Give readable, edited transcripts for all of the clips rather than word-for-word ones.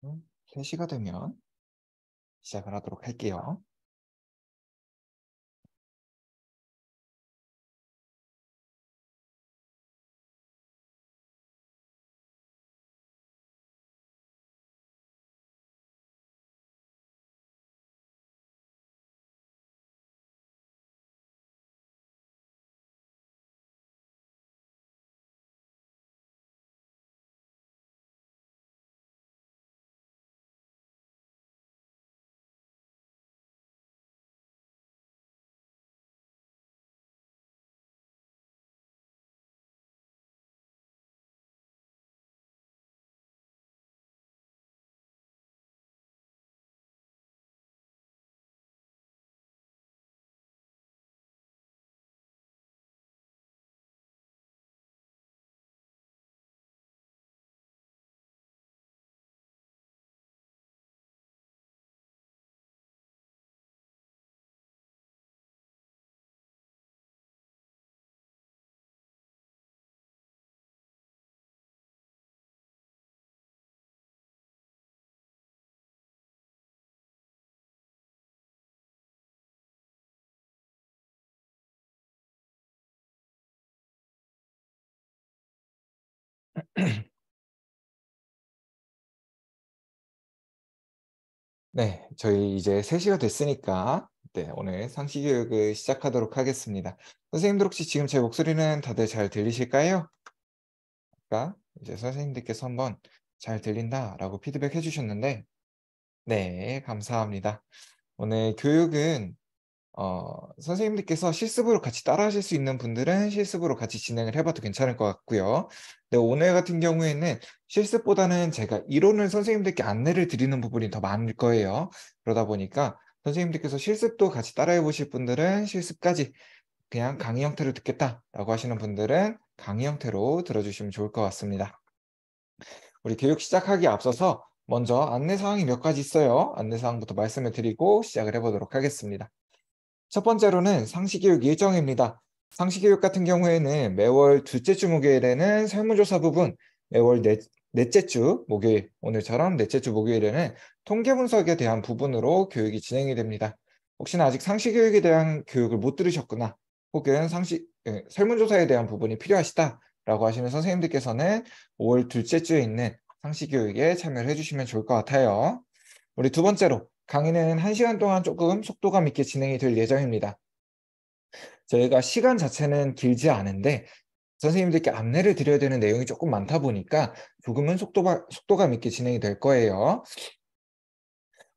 3시가 되면 시작을 하도록 할게요. 네, 저희 이제 3시가 됐으니까 오늘 상시 교육을 시작하도록 하겠습니다. 선생님들 혹시 지금 제 목소리는 다들 잘 들리실까요? 아까 이제 선생님들께서 한번 "잘 들린다."라고 피드백해 주셨는데 네, 감사합니다. 오늘 교육은 선생님들께서 실습으로 같이 따라하실 수 있는 분들은 실습으로 같이 진행을 해 봐도 괜찮을 것 같고요. 네, 오늘 같은 경우에는 실습보다는 제가 이론을 선생님들께 안내를 드리는 부분이 더 많을 거예요. 그러다 보니까 선생님들께서 실습도 같이 따라해 보실 분들은 실습까지 그냥 강의 형태로 듣겠다라고 하시는 분들은 강의 형태로 들어주시면 좋을 것 같습니다. 우리 교육 시작하기에 앞서서 먼저 안내 사항이 몇 가지 있어요. 안내 사항부터 말씀을 드리고 시작을 해 보도록 하겠습니다. 첫 번째로는 상시교육 일정입니다. 상시교육 같은 경우에는 매월 둘째 주 목요일에는 설문조사 부분, 매월 넷째 주 목요일, 오늘처럼 넷째 주 목요일에는 통계 분석에 대한 부분으로 교육이 진행이 됩니다. 혹시나 아직 상시교육에 대한 교육을 못 들으셨거나 혹은 설문조사에 대한 부분이 필요하시다라고 하시는 선생님들께서는 5월 둘째 주에 있는 상시교육에 참여를 해주시면 좋을 것 같아요. 우리 두 번째로 강의는 1시간 동안 조금 속도감 있게 진행이 될 예정입니다. 저희가 시간 자체는 길지 않은데 선생님들께 안내를 드려야 되는 내용이 조금 많다 보니까 조금은 속도감 있게 진행이 될 거예요.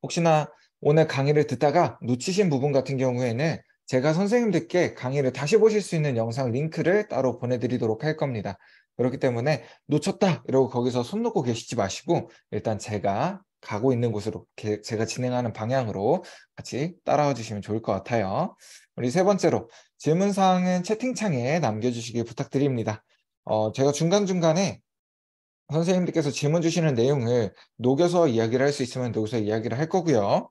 혹시나 오늘 강의를 듣다가 놓치신 부분 같은 경우에는 제가 선생님들께 강의를 다시 보실 수 있는 영상 링크를 따로 보내드리도록 할 겁니다. 그렇기 때문에 놓쳤다 이러고 거기서 손 놓고 계시지 마시고 일단 제가 가고 있는 곳으로 제가 진행하는 방향으로 같이 따라와 주시면 좋을 것 같아요. 우리 세 번째로 질문사항은 채팅창에 남겨주시길 부탁드립니다. 제가 중간중간에 선생님들께서 질문 주시는 내용을 녹여서 이야기를 할 수 있으면 녹여서 이야기를 할 거고요.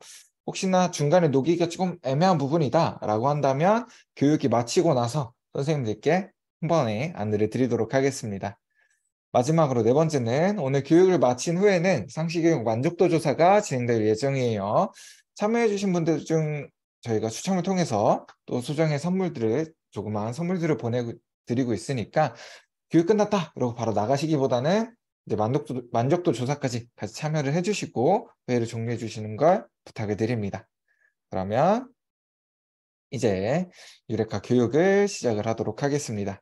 혹시나 중간에 녹이기가 조금 애매한 부분이다라고 한다면 교육이 마치고 나서 선생님들께 한 번에 안내를 드리도록 하겠습니다. 마지막으로 네 번째는 오늘 교육을 마친 후에는 상시교육 만족도 조사가 진행될 예정이에요. 참여해 주신 분들 중 저희가 추첨을 통해서 또 소정의 선물들을 조그마한 선물들을 보내드리고 있으니까 교육 끝났다 그러고 바로 나가시기보다는 이제 만족도 조사까지 같이 참여를 해 주시고 회의를 종료해 주시는 걸 부탁을 드립니다. 그러면 이제 유레카 교육을 시작을 하도록 하겠습니다.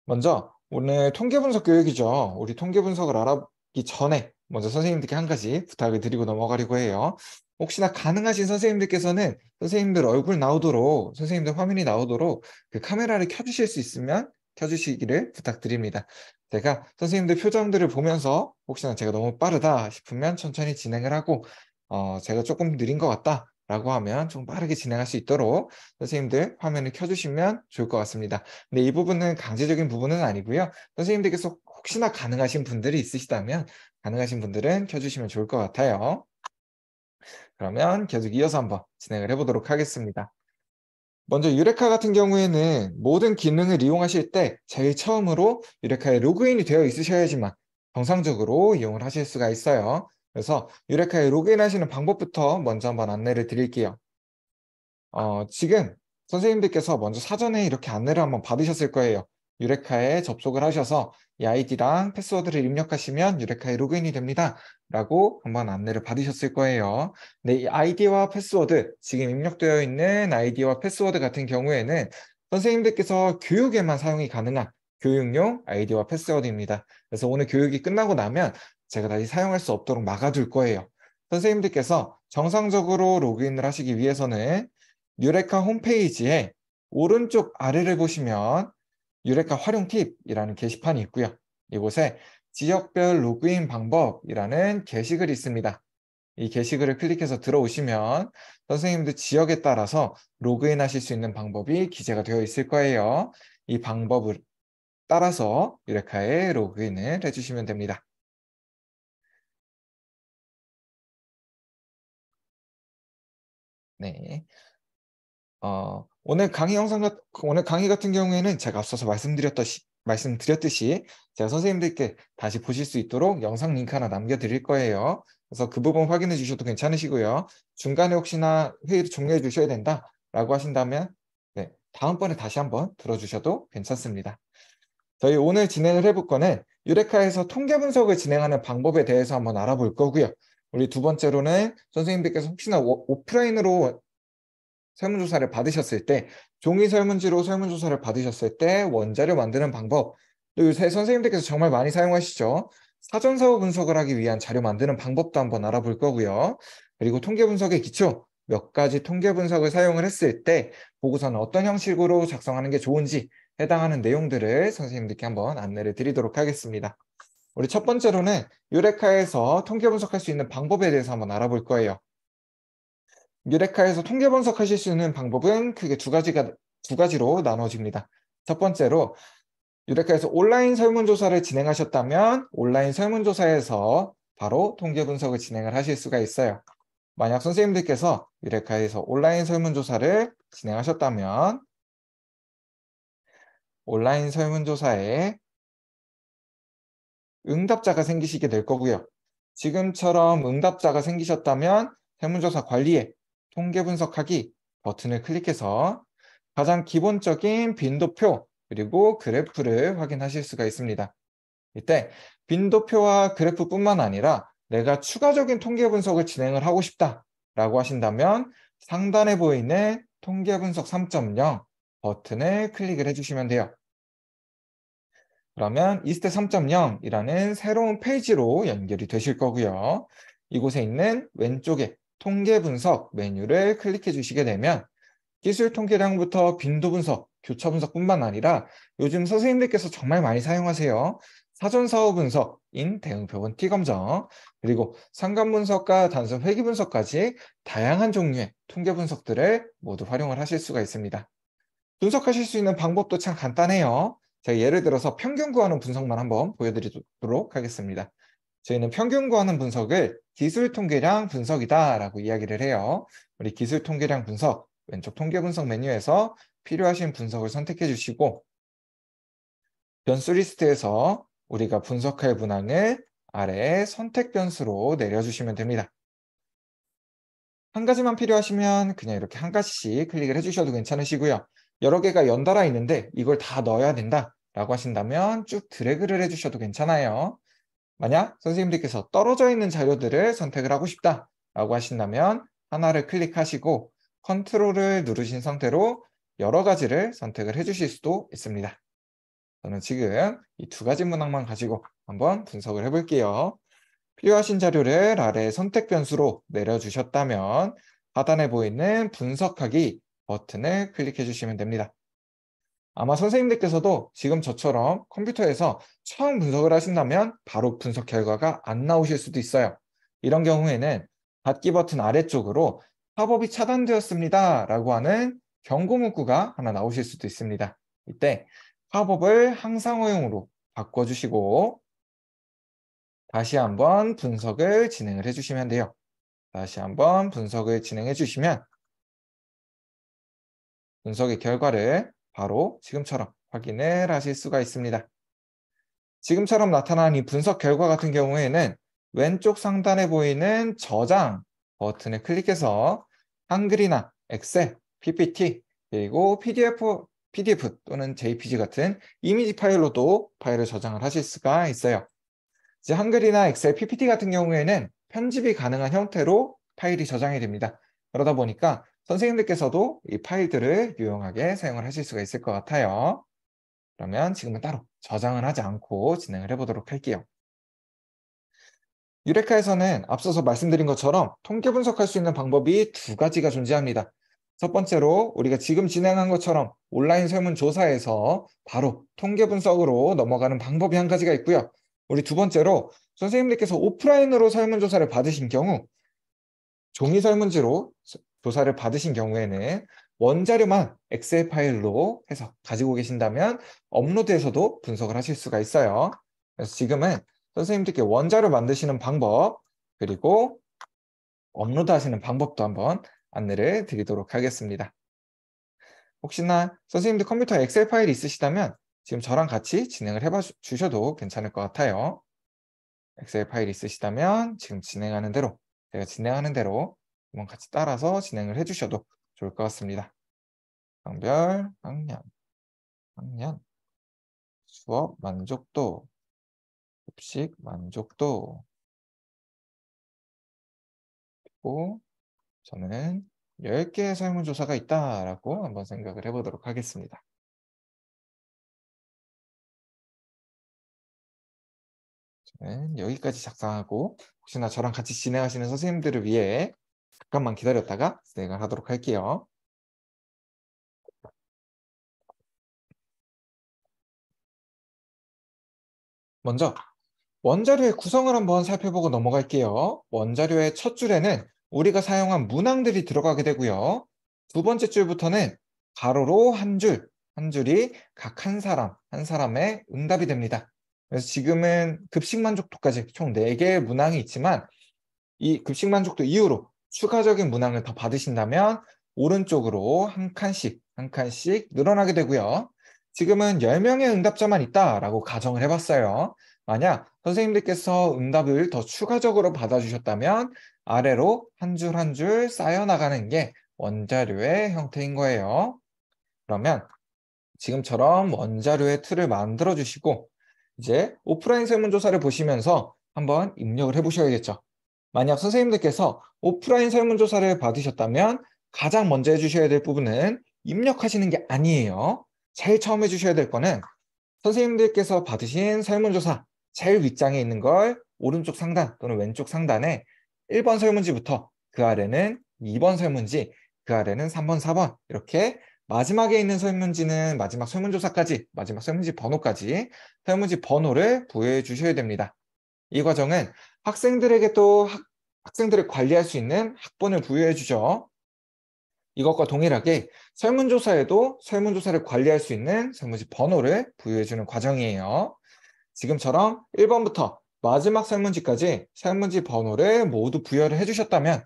먼저 오늘 통계 분석 교육이죠. 우리 통계 분석을 알아보기 전에 먼저 선생님들께 한 가지 부탁을 드리고 넘어가려고 해요. 혹시나 가능하신 선생님들께서는 선생님들 얼굴 나오도록 선생님들 화면이 나오도록 그 카메라를 켜주실 수 있으면 켜주시기를 부탁드립니다. 제가 선생님들 표정들을 보면서 혹시나 제가 너무 빠르다 싶으면 천천히 진행을 하고 제가 조금 느린 것 같다 라고 하면 좀 빠르게 진행할 수 있도록 선생님들 화면을 켜주시면 좋을 것 같습니다. 근데 이 부분은 강제적인 부분은 아니고요. 선생님들께서 혹시나 가능하신 분들이 있으시다면 가능하신 분들은 켜주시면 좋을 것 같아요. 그러면 계속 이어서 한번 진행을 해보도록 하겠습니다. 먼저 유레카 같은 경우에는 모든 기능을 이용하실 때 제일 처음으로 유레카에 로그인이 되어 있으셔야지만 정상적으로 이용을 하실 수가 있어요. 그래서 유레카에 로그인하시는 방법부터 먼저 한번 안내를 드릴게요. 지금 선생님들께서 먼저 사전에 이렇게 안내를 한번 받으셨을 거예요. 유레카에 접속을 하셔서 이 아이디랑 패스워드를 입력하시면 유레카에 로그인이 됩니다. 라고 한번 안내를 받으셨을 거예요. 네, 이 아이디와 패스워드, 지금 입력되어 있는 아이디와 패스워드 같은 경우에는 선생님들께서 교육에만 사용이 가능한 교육용 아이디와 패스워드입니다. 그래서 오늘 교육이 끝나고 나면 제가 다시 사용할 수 없도록 막아둘 거예요. 선생님들께서 정상적으로 로그인을 하시기 위해서는 유레카 홈페이지에 오른쪽 아래를 보시면 유레카 활용 팁이라는 게시판이 있고요. 이곳에 지역별 로그인 방법이라는 게시글이 있습니다. 이 게시글을 클릭해서 들어오시면 선생님들 지역에 따라서 로그인 하실 수 있는 방법이 기재가 되어 있을 거예요. 이 방법을 따라서 유레카에 로그인을 해주시면 됩니다. 네. 오늘 강의 같은 경우에는 제가 앞서서 말씀드렸듯이 제가 선생님들께 다시 보실 수 있도록 영상 링크 하나 남겨드릴 거예요. 그래서 그 부분 확인해 주셔도 괜찮으시고요. 중간에 혹시나 회의를 종료해 주셔야 된다라고 하신다면 네, 다음번에 다시 한번 들어주셔도 괜찮습니다. 저희 오늘 진행을 해볼 거는 유레카에서 통계 분석을 진행하는 방법에 대해서 한번 알아볼 거고요. 우리 두 번째로는 선생님들께서 혹시나 오프라인으로 설문조사를 받으셨을 때, 종이 설문지로 설문조사를 받으셨을 때 원자료 만드는 방법, 또 요새 선생님들께서 정말 많이 사용하시죠. 사전사후 분석을 하기 위한 자료 만드는 방법도 한번 알아볼 거고요. 그리고 통계 분석의 기초, 몇 가지 통계 분석을 사용을 했을 때 보고서는 어떤 형식으로 작성하는 게 좋은지 해당하는 내용들을 선생님들께 한번 안내를 드리도록 하겠습니다. 우리 첫 번째로는 유레카에서 통계 분석할 수 있는 방법에 대해서 한번 알아볼 거예요. 유레카에서 통계 분석하실 수 있는 방법은 크게 두 가지로 나눠집니다. 첫 번째로 유레카에서 온라인 설문조사를 진행하셨다면 온라인 설문조사에서 바로 통계 분석을 진행을 하실 수가 있어요. 만약 선생님들께서 유레카에서 온라인 설문조사를 진행하셨다면 온라인 설문조사에 응답자가 생기시게 될 거고요. 지금처럼 응답자가 생기셨다면 설문조사 관리에 통계 분석하기 버튼을 클릭해서 가장 기본적인 빈도표 그리고 그래프를 확인하실 수가 있습니다. 이때 빈도표와 그래프뿐만 아니라 내가 추가적인 통계 분석을 진행을 하고 싶다라고 하신다면 상단에 보이는 통계 분석 3.0 버튼을 클릭을 해주시면 돼요. 그러면 이스트 3.0이라는 새로운 페이지로 연결이 되실 거고요. 이곳에 있는 왼쪽에 통계 분석 메뉴를 클릭해 주시게 되면 기술 통계량부터 빈도 분석, 교차 분석뿐만 아니라 요즘 선생님들께서 정말 많이 사용하세요. 사전사후 분석인 대응표본 T검정, 그리고 상관 분석과 단순 회귀 분석까지 다양한 종류의 통계 분석들을 모두 활용을 하실 수가 있습니다. 분석하실 수 있는 방법도 참 간단해요. 제가 예를 들어서 평균 구하는 분석만 한번 보여드리도록 하겠습니다. 저희는 평균 구하는 분석을 기술 통계량 분석이다라고 이야기를 해요. 우리 기술 통계량 분석, 왼쪽 통계 분석 메뉴에서 필요하신 분석을 선택해 주시고 변수 리스트에서 우리가 분석할 문항을 아래에 선택 변수로 내려주시면 됩니다. 한 가지만 필요하시면 그냥 이렇게 한 가지씩 클릭을 해주셔도 괜찮으시고요. 여러 개가 연달아 있는데 이걸 다 넣어야 된다라고 하신다면 쭉 드래그를 해주셔도 괜찮아요. 만약 선생님들께서 떨어져 있는 자료들을 선택을 하고 싶다라고 하신다면 하나를 클릭하시고 컨트롤을 누르신 상태로 여러 가지를 선택을 해주실 수도 있습니다. 저는 지금 이 두 가지 문항만 가지고 한번 분석을 해볼게요. 필요하신 자료를 아래 선택 변수로 내려주셨다면 하단에 보이는 분석하기 버튼을 클릭해 주시면 됩니다. 아마 선생님들께서도 지금 저처럼 컴퓨터에서 처음 분석을 하신다면 바로 분석 결과가 안 나오실 수도 있어요. 이런 경우에는 닫기 버튼 아래쪽으로 팝업이 차단되었습니다 라고 하는 경고 문구가 하나 나오실 수도 있습니다. 이때 팝업을 항상호용으로 바꿔주시고 다시 한번 분석을 진행을 해주시면 돼요. 다시 한번 분석을 진행해 주시면 분석의 결과를 바로 지금처럼 확인을 하실 수가 있습니다. 지금처럼 나타난 이 분석 결과 같은 경우에는 왼쪽 상단에 보이는 저장 버튼을 클릭해서 한글이나 엑셀, PPT, 그리고 PDF 또는 JPG 같은 이미지 파일로도 파일을 저장을 하실 수가 있어요. 이제 한글이나 엑셀, PPT 같은 경우에는 편집이 가능한 형태로 파일이 저장이 됩니다. 그러다 보니까 선생님들께서도 이 파일들을 유용하게 사용을 하실 수가 있을 것 같아요. 그러면 지금은 따로 저장을 하지 않고 진행을 해보도록 할게요. 유레카에서는 앞서서 말씀드린 것처럼 통계 분석할 수 있는 방법이 두 가지가 존재합니다. 첫 번째로 우리가 지금 진행한 것처럼 온라인 설문조사에서 바로 통계 분석으로 넘어가는 방법이 한 가지가 있고요. 우리 두 번째로 선생님들께서 오프라인으로 설문조사를 받으신 경우, 종이 설문지로 조사를 받으신 경우에는 원자료만 엑셀 파일로 해서 가지고 계신다면 업로드해서도 분석을 하실 수가 있어요. 그래서 지금은 선생님들께 원자료 만드시는 방법, 그리고 업로드 하시는 방법도 한번 안내를 드리도록 하겠습니다. 혹시나 선생님들 컴퓨터에 엑셀 파일이 있으시다면 지금 저랑 같이 진행을 해봐 주셔도 괜찮을 것 같아요. 엑셀 파일이 있으시다면 지금 진행하는 대로, 제가 진행하는 대로 한번 같이 따라서 진행을 해주셔도 좋을 것 같습니다. 성별, 학년, 수업 만족도, 급식 만족도, 그리고 저는 10개의 설문조사가 있다라고 한번 생각을 해보도록 하겠습니다. 저는 여기까지 작성하고 혹시나 저랑 같이 진행하시는 선생님들을 위해 잠깐만 기다렸다가 진행을 하도록 할게요. 먼저 원자료의 구성을 한번 살펴보고 넘어갈게요. 원자료의 첫 줄에는 우리가 사용한 문항들이 들어가게 되고요. 두 번째 줄부터는 가로로 한 줄, 한 줄이 각 한 사람의 응답이 됩니다. 그래서 지금은 급식 만족도까지 총 4개의 문항이 있지만 이 급식 만족도 이후로 추가적인 문항을 더 받으신다면 오른쪽으로 한 칸씩 늘어나게 되고요. 지금은 10명의 응답자만 있다라고 가정을 해봤어요. 만약 선생님들께서 응답을 더 추가적으로 받아주셨다면 아래로 한 줄 한 줄 쌓여나가는 게 원자료의 형태인 거예요. 그러면 지금처럼 원자료의 틀을 만들어 주시고 이제 오프라인 설문조사를 보시면서 한번 입력을 해 보셔야겠죠. 만약 선생님들께서 오프라인 설문조사를 받으셨다면 가장 먼저 해주셔야 될 부분은 입력하시는 게 아니에요. 제일 처음 해주셔야 될 거는 선생님들께서 받으신 설문조사 제일 윗장에 있는 걸 오른쪽 상단 또는 왼쪽 상단에 1번 설문지부터 그 아래는 2번 설문지, 그 아래는 3번, 4번 이렇게 마지막에 있는 설문지는 마지막 설문조사까지, 마지막 설문지 번호까지 설문지 번호를 부여해 주셔야 됩니다. 이 과정은 학생들에게 또 학생들을 관리할 수 있는 학번을 부여해 주죠. 이것과 동일하게 설문조사에도 설문조사를 관리할 수 있는 설문지 번호를 부여해 주는 과정이에요. 지금처럼 1번부터 마지막 설문지까지 설문지 번호를 모두 부여를 해주셨다면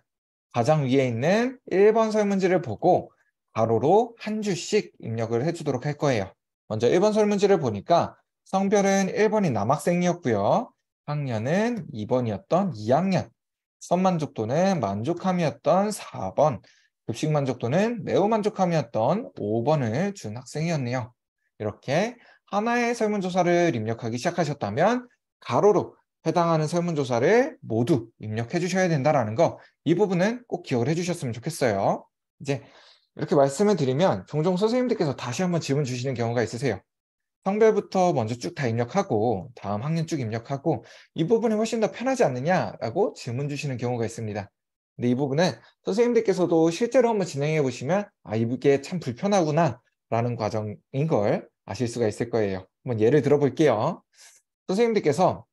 가장 위에 있는 1번 설문지를 보고 가로로 한 줄씩 입력을 해주도록 할 거예요. 먼저 1번 설문지를 보니까 성별은 1번이 남학생이었고요. 학년은 2번이었던 2학년, 수업 만족도는 만족함이었던 4번, 급식 만족도는 매우 만족함이었던 5번을 준 학생이었네요. 이렇게 하나의 설문조사를 입력하기 시작하셨다면 가로로 해당하는 설문조사를 모두 입력해 주셔야 된다는 거, 이 부분은 꼭 기억을 해주셨으면 좋겠어요. 이제 이렇게 말씀을 드리면 종종 선생님들께서 다시 한번 질문 주시는 경우가 있으세요. 성별부터 먼저 쭉 다 입력하고 다음 학년 쭉 입력하고 이 부분이 훨씬 더 편하지 않느냐라고 질문 주시는 경우가 있습니다. 근데 이 부분은 선생님들께서도 실제로 한번 진행해 보시면 아, 이게 참 불편하구나 라는 과정인 걸 아실 수가 있을 거예요. 한번 예를 들어 볼게요. 선생님들께서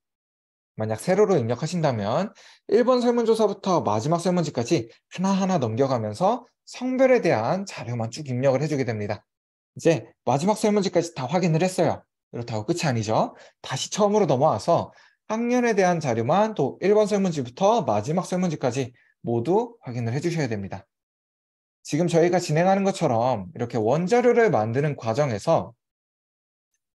만약 세로로 입력하신다면 1번 설문조사부터 마지막 설문지까지 하나하나 넘겨가면서 성별에 대한 자료만 쭉 입력을 해주게 됩니다. 이제 마지막 설문지까지 다 확인을 했어요. 그렇다고 끝이 아니죠. 다시 처음으로 넘어와서 학년에 대한 자료만 또 1번 설문지부터 마지막 설문지까지 모두 확인을 해주셔야 됩니다. 지금 저희가 진행하는 것처럼 이렇게 원자료를 만드는 과정에서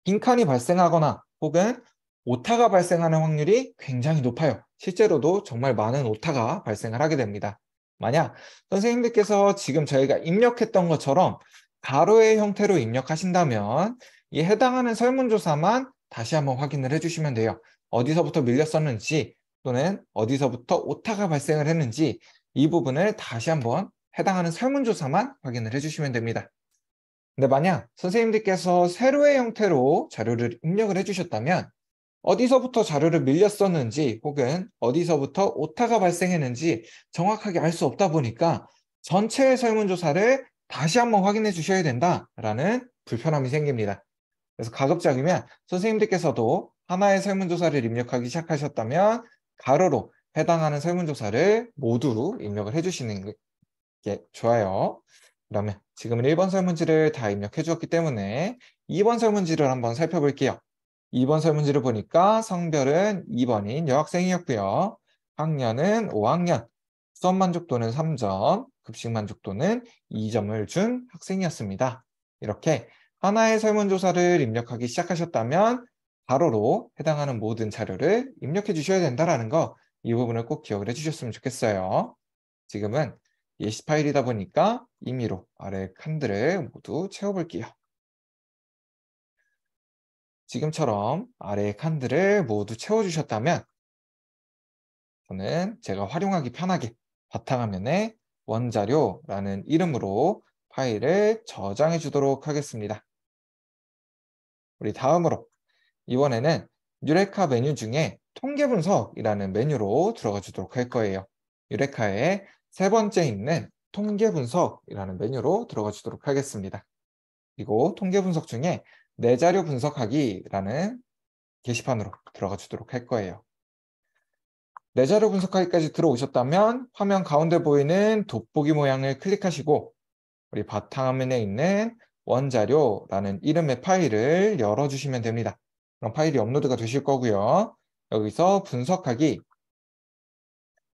빈칸이 발생하거나 혹은 오타가 발생하는 확률이 굉장히 높아요. 실제로도 정말 많은 오타가 발생을 하게 됩니다. 만약 선생님들께서 지금 저희가 입력했던 것처럼 가로의 형태로 입력하신다면 이 해당하는 설문조사만 다시 한번 확인을 해주시면 돼요. 어디서부터 밀렸었는지 또는 어디서부터 오타가 발생을 했는지 이 부분을 다시 한번 해당하는 설문조사만 확인을 해주시면 됩니다. 근데 만약 선생님들께서 세로의 형태로 자료를 입력을 해주셨다면 어디서부터 자료를 밀렸었는지 혹은 어디서부터 오타가 발생했는지 정확하게 알 수 없다 보니까 전체의 설문조사를 다시 한번 확인해 주셔야 된다라는 불편함이 생깁니다. 그래서 가급적이면 선생님들께서도 하나의 설문조사를 입력하기 시작하셨다면 가로로 해당하는 설문조사를 모두 입력을 해주시는 게 좋아요. 그러면 지금은 1번 설문지를 다 입력해 주었기 때문에 2번 설문지를 한번 살펴볼게요. 2번 설문지를 보니까 성별은 2번인 여학생이었고요. 학년은 5학년, 수업 만족도는 3점, 급식 만족도는 2점을 준 학생이었습니다. 이렇게 하나의 설문조사를 입력하기 시작하셨다면 가로로 해당하는 모든 자료를 입력해 주셔야 된다는 거, 이 부분을 꼭 기억을 해주셨으면 좋겠어요. 지금은 예시 파일이다 보니까 임의로 아래 칸들을 모두 채워볼게요. 지금처럼 아래 칸들을 모두 채워주셨다면 저는 제가 활용하기 편하게 바탕화면에 원자료라는 이름으로 파일을 저장해 주도록 하겠습니다. 우리 다음으로 이번에는 유레카 메뉴 중에 통계 분석이라는 메뉴로 들어가 주도록 할 거예요. 유레카의 세 번째 있는 통계 분석이라는 메뉴로 들어가 주도록 하겠습니다. 그리고 통계 분석 중에 내 자료 분석하기라는 게시판으로 들어가 주도록 할 거예요. 내 자료 분석하기까지 들어오셨다면 화면 가운데 보이는 돋보기 모양을 클릭하시고 우리 바탕화면에 있는 원자료라는 이름의 파일을 열어주시면 됩니다. 그럼 파일이 업로드가 되실 거고요. 여기서 분석하기,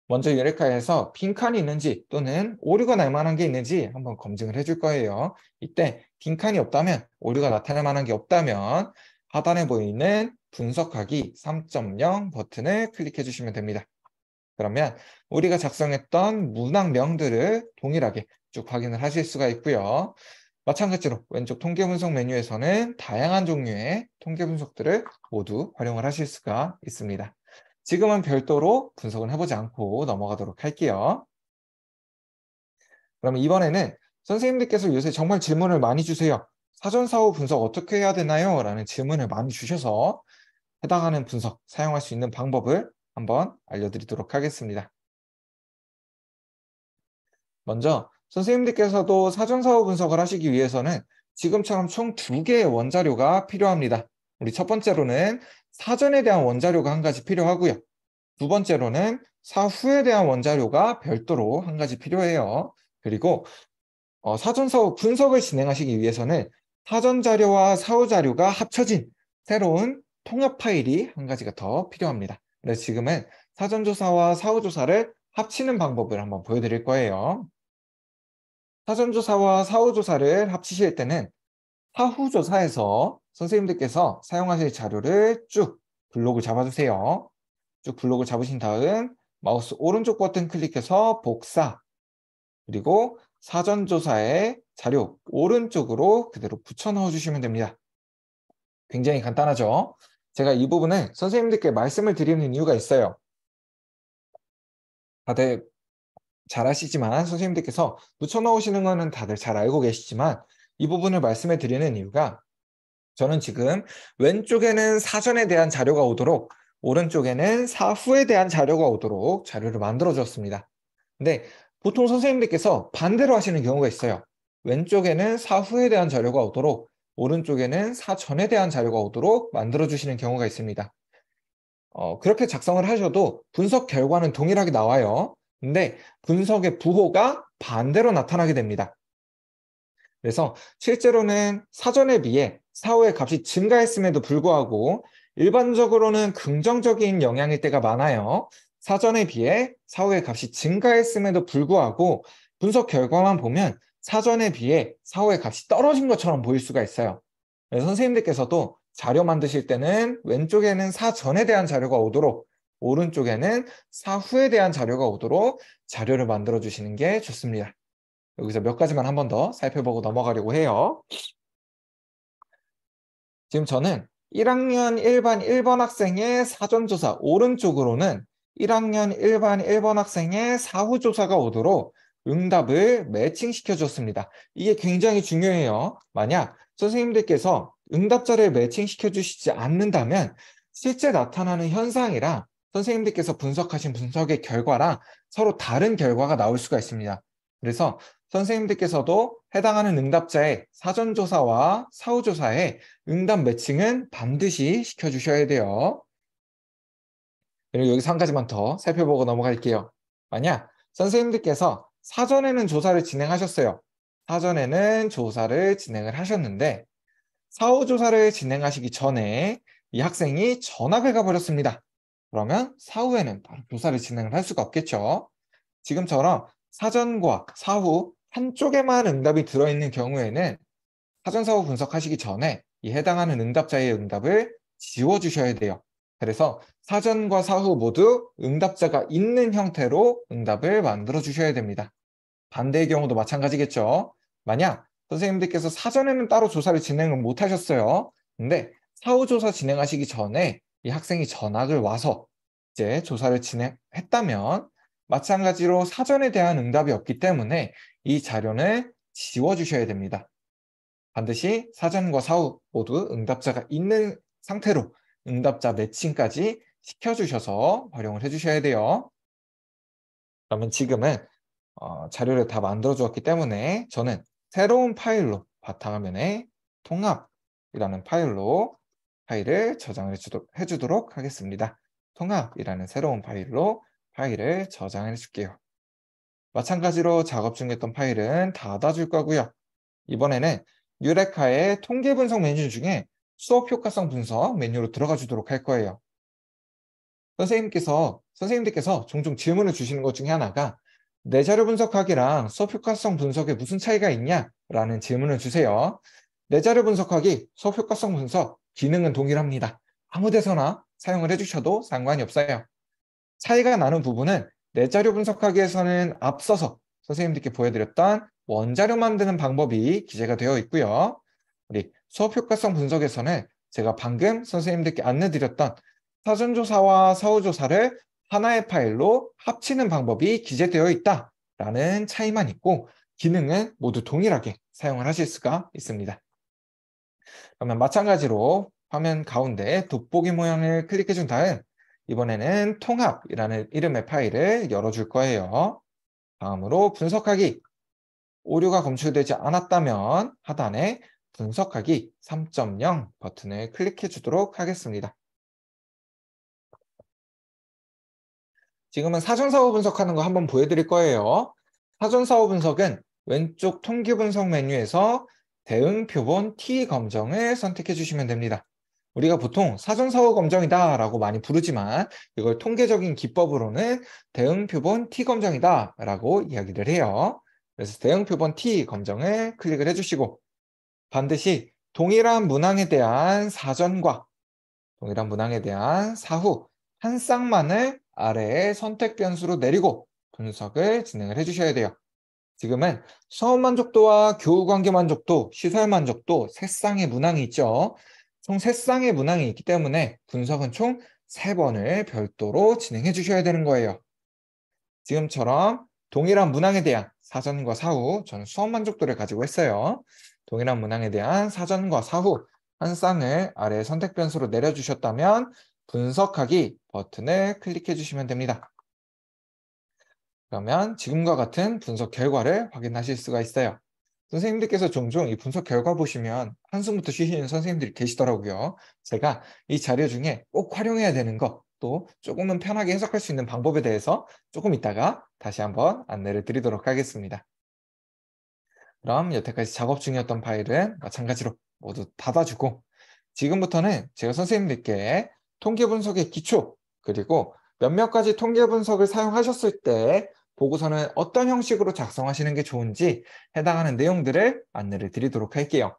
먼저 유레카에서 빈칸이 있는지 또는 오류가 날 만한 게 있는지 한번 검증을 해줄 거예요. 이때 빈칸이 없다면, 오류가 나타날 만한 게 없다면 하단에 보이는 분석하기 3.0 버튼을 클릭해 주시면 됩니다. 그러면 우리가 작성했던 문항명들을 동일하게 쭉 확인을 하실 수가 있고요. 마찬가지로 왼쪽 통계 분석 메뉴에서는 다양한 종류의 통계 분석들을 모두 활용을 하실 수가 있습니다. 지금은 별도로 분석은 해보지 않고 넘어가도록 할게요. 그럼 이번에는 선생님들께서 요새 정말 질문을 많이 주세요. 사전사후 분석 어떻게 해야 되나요? 라는 질문을 많이 주셔서 해당하는 분석, 사용할 수 있는 방법을 한번 알려드리도록 하겠습니다. 먼저 선생님들께서도 사전사후 분석을 하시기 위해서는 지금처럼 총 2개의 원자료가 필요합니다. 우리 첫 번째로는 사전에 대한 원자료가 한 가지 필요하고요. 두 번째로는 사후에 대한 원자료가 별도로 한 가지 필요해요. 그리고 사전사후 분석을 진행하시기 위해서는 사전 자료와 사후 자료가 합쳐진 새로운 통합 파일이 한 가지가 더 필요합니다. 그래서 지금은 사전조사와 사후조사를 합치는 방법을 한번 보여드릴 거예요. 사전조사와 사후조사를 합치실 때는 사후조사에서 선생님들께서 사용하실 자료를 쭉 블록을 잡아주세요. 쭉 블록을 잡으신 다음 마우스 오른쪽 버튼 클릭해서 복사, 그리고 사전조사의 자료 오른쪽으로 그대로 붙여 넣어 주시면 됩니다. 굉장히 간단하죠? 제가 이 부분은 선생님들께 말씀을 드리는 이유가 있어요. 다들 잘 아시지만 선생님들께서 붙여 넣으시는 거는 다들 잘 알고 계시지만 이 부분을 말씀해 드리는 이유가 저는 지금 왼쪽에는 사전에 대한 자료가 오도록 오른쪽에는 사후에 대한 자료가 오도록 자료를 만들어 주었습니다. 근데 보통 선생님들께서 반대로 하시는 경우가 있어요. 왼쪽에는 사후에 대한 자료가 오도록 오른쪽에는 사전에 대한 자료가 오도록 만들어 주시는 경우가 있습니다. 그렇게 작성을 하셔도 분석 결과는 동일하게 나와요. 근데 분석의 부호가 반대로 나타나게 됩니다. 그래서 실제로는 사전에 비해 사후의 값이 증가했음에도 불구하고 일반적으로는 긍정적인 영향일 때가 많아요. 사전에 비해 사후의 값이 증가했음에도 불구하고 분석 결과만 보면 사전에 비해 사후의 값이 떨어진 것처럼 보일 수가 있어요. 그래서 선생님들께서도 자료 만드실 때는 왼쪽에는 사전에 대한 자료가 오도록, 오른쪽에는 사후에 대한 자료가 오도록 자료를 만들어 주시는 게 좋습니다. 여기서 몇 가지만 한 번 더 살펴보고 넘어가려고 해요. 지금 저는 1학년 1반 1번 학생의 사전조사, 오른쪽으로는 1학년 1반 1번 학생의 사후조사가 오도록 응답을 매칭시켜 줬습니다. 이게 굉장히 중요해요. 만약 선생님들께서 응답자를 매칭시켜 주시지 않는다면 실제 나타나는 현상이랑 선생님들께서 분석하신 분석의 결과랑 서로 다른 결과가 나올 수가 있습니다. 그래서 선생님들께서도 해당하는 응답자의 사전조사와 사후조사에 응답 매칭은 반드시 시켜주셔야 돼요. 그리고 여기서 한 가지만 더 살펴보고 넘어갈게요. 만약 선생님들께서 사전에는 조사를 진행하셨어요. 사전에는 조사를 진행을 하셨는데 사후조사를 진행하시기 전에 이 학생이 전학을 가버렸습니다. 그러면 사후에는 바로 조사를 진행을 할 수가 없겠죠. 지금처럼 사전과 사후 한쪽에만 응답이 들어있는 경우에는 사전사후 분석하시기 전에 이 해당하는 응답자의 응답을 지워주셔야 돼요. 그래서 사전과 사후 모두 응답자가 있는 형태로 응답을 만들어 주셔야 됩니다. 반대의 경우도 마찬가지겠죠. 만약 선생님들께서 사전에는 따로 조사를 진행을 못 하셨어요. 근데 사후조사 진행하시기 전에 이 학생이 전학을 와서 이제 조사를 진행했다면 마찬가지로 사전에 대한 응답이 없기 때문에 이 자료는 지워주셔야 됩니다. 반드시 사전과 사후 모두 응답자가 있는 상태로 응답자 매칭까지 시켜주셔서 활용을 해주셔야 돼요. 그러면 지금은 자료를 다 만들어 주었기 때문에 저는 새로운 파일로 바탕화면에 통합이라는 파일로 파일을 저장을 해주도록 하겠습니다. 통합이라는 새로운 파일로 파일을 저장해 줄게요. 마찬가지로 작업 중이었던 파일은 닫아줄 거고요. 이번에는 유레카의 통계 분석 메뉴 중에 수업 효과성 분석 메뉴로 들어가 주도록 할 거예요. 선생님들께서 종종 질문을 주시는 것 중에 하나가 내 자료 분석하기랑 수업 효과성 분석에 무슨 차이가 있냐? 라는 질문을 주세요. 내 자료 분석하기, 수업 효과성 분석, 기능은 동일합니다. 아무 데서나 사용을 해주셔도 상관이 없어요. 차이가 나는 부분은 내 자료 분석하기에서는 앞서서 선생님들께 보여드렸던 원자료 만드는 방법이 기재가 되어 있고요. 우리 수업 효과성 분석에서는 제가 방금 선생님들께 안내드렸던 사전조사와 사후조사를 하나의 파일로 합치는 방법이 기재되어 있다라는 차이만 있고 기능은 모두 동일하게 사용을 하실 수가 있습니다. 그러면 마찬가지로 화면 가운데 돋보기 모양을 클릭해 준 다음 이번에는 통합이라는 이름의 파일을 열어줄 거예요. 다음으로 분석하기. 오류가 검출되지 않았다면 하단에 분석하기 3.0 버튼을 클릭해 주도록 하겠습니다. 지금은 사전사후 분석하는 거 한번 보여드릴 거예요. 사전사후 분석은 왼쪽 통계 분석 메뉴에서 대응 표본 T 검정을 선택해 주시면 됩니다. 우리가 보통 사전사후 검정이다 라고 많이 부르지만 이걸 통계적인 기법으로는 대응 표본 T 검정이다 라고 이야기를 해요. 그래서 대응 표본 T 검정을 클릭을 해주시고 반드시 동일한 문항에 대한 사전과 동일한 문항에 대한 사후 한 쌍만을 아래에 선택 변수로 내리고 분석을 진행을 해주셔야 돼요. 지금은 수업 만족도와 교우 관계 만족도, 시설 만족도 세 쌍의 문항이 있죠. 총 3쌍의 문항이 있기 때문에 분석은 총 3번을 별도로 진행해 주셔야 되는 거예요. 지금처럼 동일한 문항에 대한 사전과 사후, 저는 수업 만족도를 가지고 했어요. 동일한 문항에 대한 사전과 사후 한 쌍을 아래 선택 변수로 내려주셨다면 분석하기 버튼을 클릭해 주시면 됩니다. 그러면 지금과 같은 분석 결과를 확인하실 수가 있어요. 선생님들께서 종종 이 분석 결과 보시면 한숨부터 쉬시는 선생님들이 계시더라고요. 제가 이 자료 중에 꼭 활용해야 되는 것, 또 조금은 편하게 해석할 수 있는 방법에 대해서 조금 이따가 다시 한번 안내를 드리도록 하겠습니다. 그럼 여태까지 작업 중이었던 파일은 마찬가지로 모두 닫아주고 지금부터는 제가 선생님들께 통계 분석의 기초 그리고 몇몇 가지 통계 분석을 사용하셨을 때 보고서는 어떤 형식으로 작성하시는 게 좋은지 해당하는 내용들을 안내를 드리도록 할게요.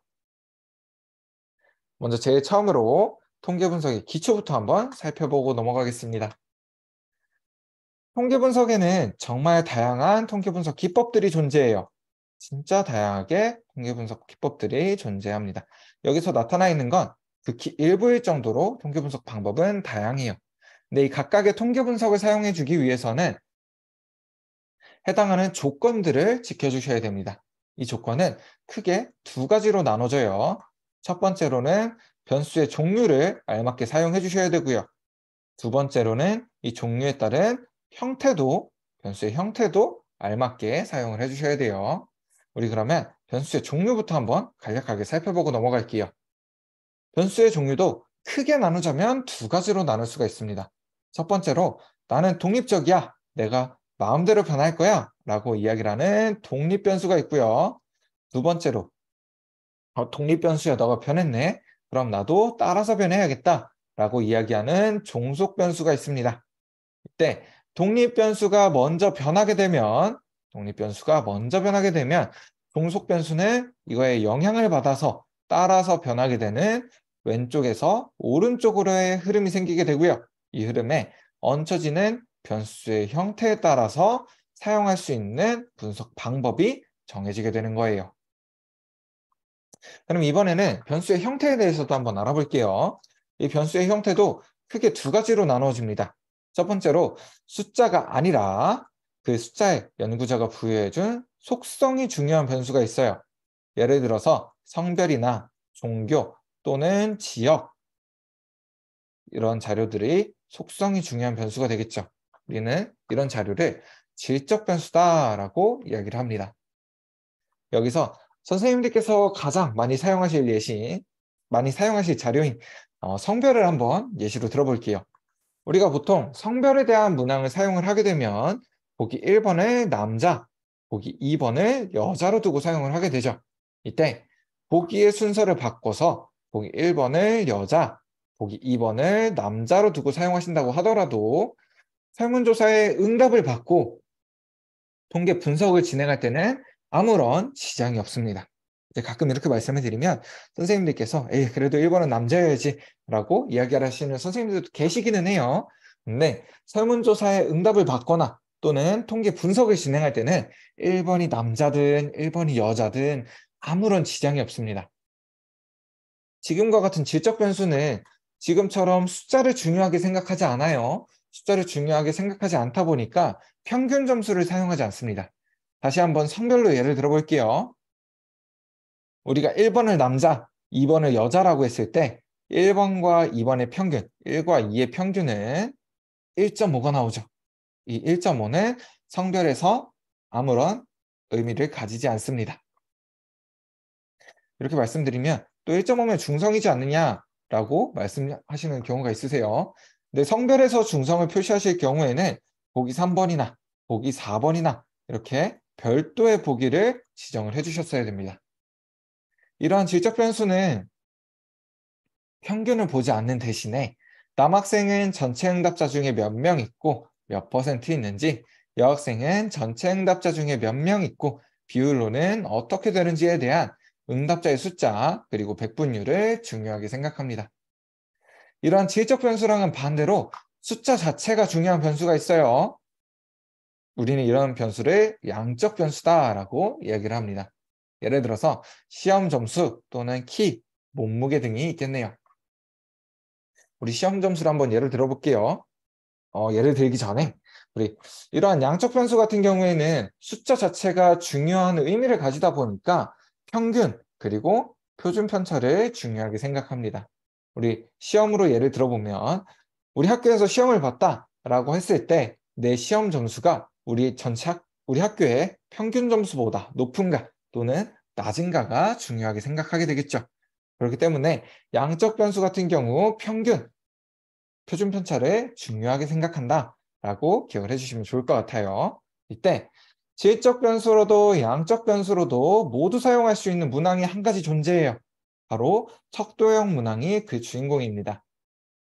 먼저 제일 처음으로 통계 분석의 기초부터 한번 살펴보고 넘어가겠습니다. 통계 분석에는 정말 다양한 통계 분석 기법들이 존재해요. 진짜 다양하게 통계 분석 기법들이 존재합니다. 여기서 나타나 있는 건 극히 일부일 정도로 통계 분석 방법은 다양해요. 근데 이 각각의 통계 분석을 사용해 주기 위해서는 해당하는 조건들을 지켜주셔야 됩니다. 이 조건은 크게 두 가지로 나눠져요. 첫 번째로는 변수의 종류를 알맞게 사용해 주셔야 되고요. 두 번째로는 이 종류에 따른 형태도, 변수의 형태도 알맞게 사용을 해 주셔야 돼요. 우리 그러면 변수의 종류부터 한번 간략하게 살펴보고 넘어갈게요. 변수의 종류도 크게 나누자면 두 가지로 나눌 수가 있습니다. 첫 번째로 나는 독립적이야. 내가 마음대로 변할 거야. 라고 이야기를 하는 독립변수가 있고요. 두 번째로 독립변수야 너가 변했네. 그럼 나도 따라서 변해야겠다. 라고 이야기하는 종속변수가 있습니다. 이때 독립변수가 먼저 변하게 되면 종속변수는 이거에 영향을 받아서 따라서 변하게 되는 왼쪽에서 오른쪽으로의 흐름이 생기게 되고요. 이 흐름에 얹혀지는 변수의 형태에 따라서 사용할 수 있는 분석 방법이 정해지게 되는 거예요. 그럼 이번에는 변수의 형태에 대해서도 한번 알아볼게요. 이 변수의 형태도 크게 두 가지로 나누어집니다. 첫 번째로 숫자가 아니라 그 숫자에 연구자가 부여해준 속성이 중요한 변수가 있어요. 예를 들어서 성별이나 종교 또는 지역, 이런 자료들이 속성이 중요한 변수가 되겠죠. 우리는 이런 자료를 질적 변수다라고 이야기를 합니다. 여기서 선생님들께서 가장 많이 사용하실 자료인 성별을 한번 예시로 들어볼게요. 우리가 보통 성별에 대한 문항을 사용을 하게 되면 보기 1번을 남자, 보기 2번을 여자로 두고 사용을 하게 되죠. 이때 보기의 순서를 바꿔서 보기 1번을 여자, 보기 2번을 남자로 두고 사용하신다고 하더라도 설문조사에 응답을 받고 통계 분석을 진행할 때는 아무런 지장이 없습니다. 가끔 이렇게 말씀을 드리면 선생님들께서 에이 그래도 1번은 남자여야지 라고 이야기를 하시는 선생님들도 계시기는 해요. 근데 설문조사에 응답을 받거나 또는 통계 분석을 진행할 때는 1번이 남자든 1번이 여자든 아무런 지장이 없습니다. 지금과 같은 질적 변수는 지금처럼 숫자를 중요하게 생각하지 않아요. 숫자를 중요하게 생각하지 않다 보니까 평균 점수를 사용하지 않습니다. 다시 한번 성별로 예를 들어볼게요. 우리가 1번을 남자, 2번을 여자라고 했을 때 1번과 2번의 평균, 1과 2의 평균은 1.5가 나오죠. 이 1.5는 성별에서 아무런 의미를 가지지 않습니다. 이렇게 말씀드리면 또 1.5면 중성이지 않느냐라고 말씀하시는 경우가 있으세요. 근데 성별에서 중성을 표시하실 경우에는 보기 3번이나 보기 4번이나 이렇게 별도의 보기를 지정을 해주셨어야 됩니다. 이러한 질적 변수는 평균을 보지 않는 대신에 남학생은 전체 응답자 중에 몇 명 있고 몇 퍼센트 있는지, 여학생은 전체 응답자 중에 몇 명 있고 비율로는 어떻게 되는지에 대한 응답자의 숫자 그리고 백분율을 중요하게 생각합니다. 이러한 질적 변수랑은 반대로 숫자 자체가 중요한 변수가 있어요. 우리는 이런 변수를 양적 변수다라고 이야기를 합니다. 예를 들어서 시험 점수 또는 키, 몸무게 등이 있겠네요. 우리 시험 점수를 한번 예를 들어볼게요. 예를 들기 전에 우리 이러한 양적 변수 같은 경우에는 숫자 자체가 중요한 의미를 가지다 보니까 평균 그리고 표준 편차를 중요하게 생각합니다. 우리 시험으로 예를 들어보면 우리 학교에서 시험을 봤다라고 했을 때 내 시험 점수가 우리 학교의 평균 점수보다 높은가 또는 낮은가가 중요하게 생각하게 되겠죠. 그렇기 때문에 양적 변수 같은 경우 평균, 표준 편차를 중요하게 생각한다라고 기억을 해주시면 좋을 것 같아요. 이때 질적 변수로도 양적 변수로도 모두 사용할 수 있는 문항이 한 가지 존재해요. 바로 척도형 문항이 그 주인공입니다.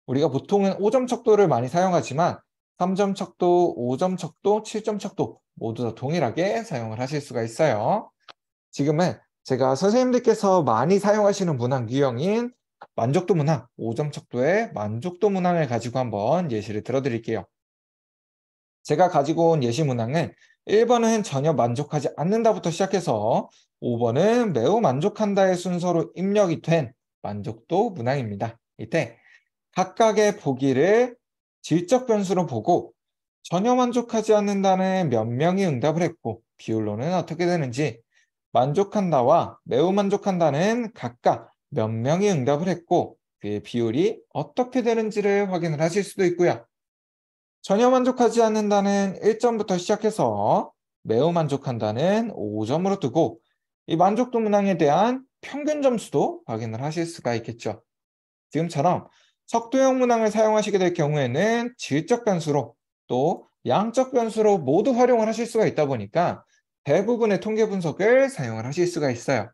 우리가 보통은 5점 척도를 많이 사용하지만 3점 척도, 5점 척도, 7점 척도 모두 다 동일하게 사용을 하실 수가 있어요. 지금은 제가 선생님들께서 많이 사용하시는 문항 유형인 만족도 문항, 5점 척도의 만족도 문항을 가지고 한번 예시를 들어드릴게요. 제가 가지고 온 예시 문항은 1번은 전혀 만족하지 않는다부터 시작해서 5번은 매우 만족한다의 순서로 입력이 된 만족도 문항입니다. 이때 각각의 보기를 질적 변수로 보고 전혀 만족하지 않는다는 몇 명이 응답을 했고 비율로는 어떻게 되는지, 만족한다와 매우 만족한다는 각각 몇 명이 응답을 했고 그의 비율이 어떻게 되는지를 확인을 하실 수도 있고요. 전혀 만족하지 않는다는 1점부터 시작해서 매우 만족한다는 5점으로 두고 이 만족도 문항에 대한 평균 점수도 확인을 하실 수가 있겠죠. 지금처럼 석도형 문항을 사용하시게 될 경우에는 질적 변수로 또 양적 변수로 모두 활용을 하실 수가 있다 보니까 대부분의 통계 분석을 사용을 하실 수가 있어요.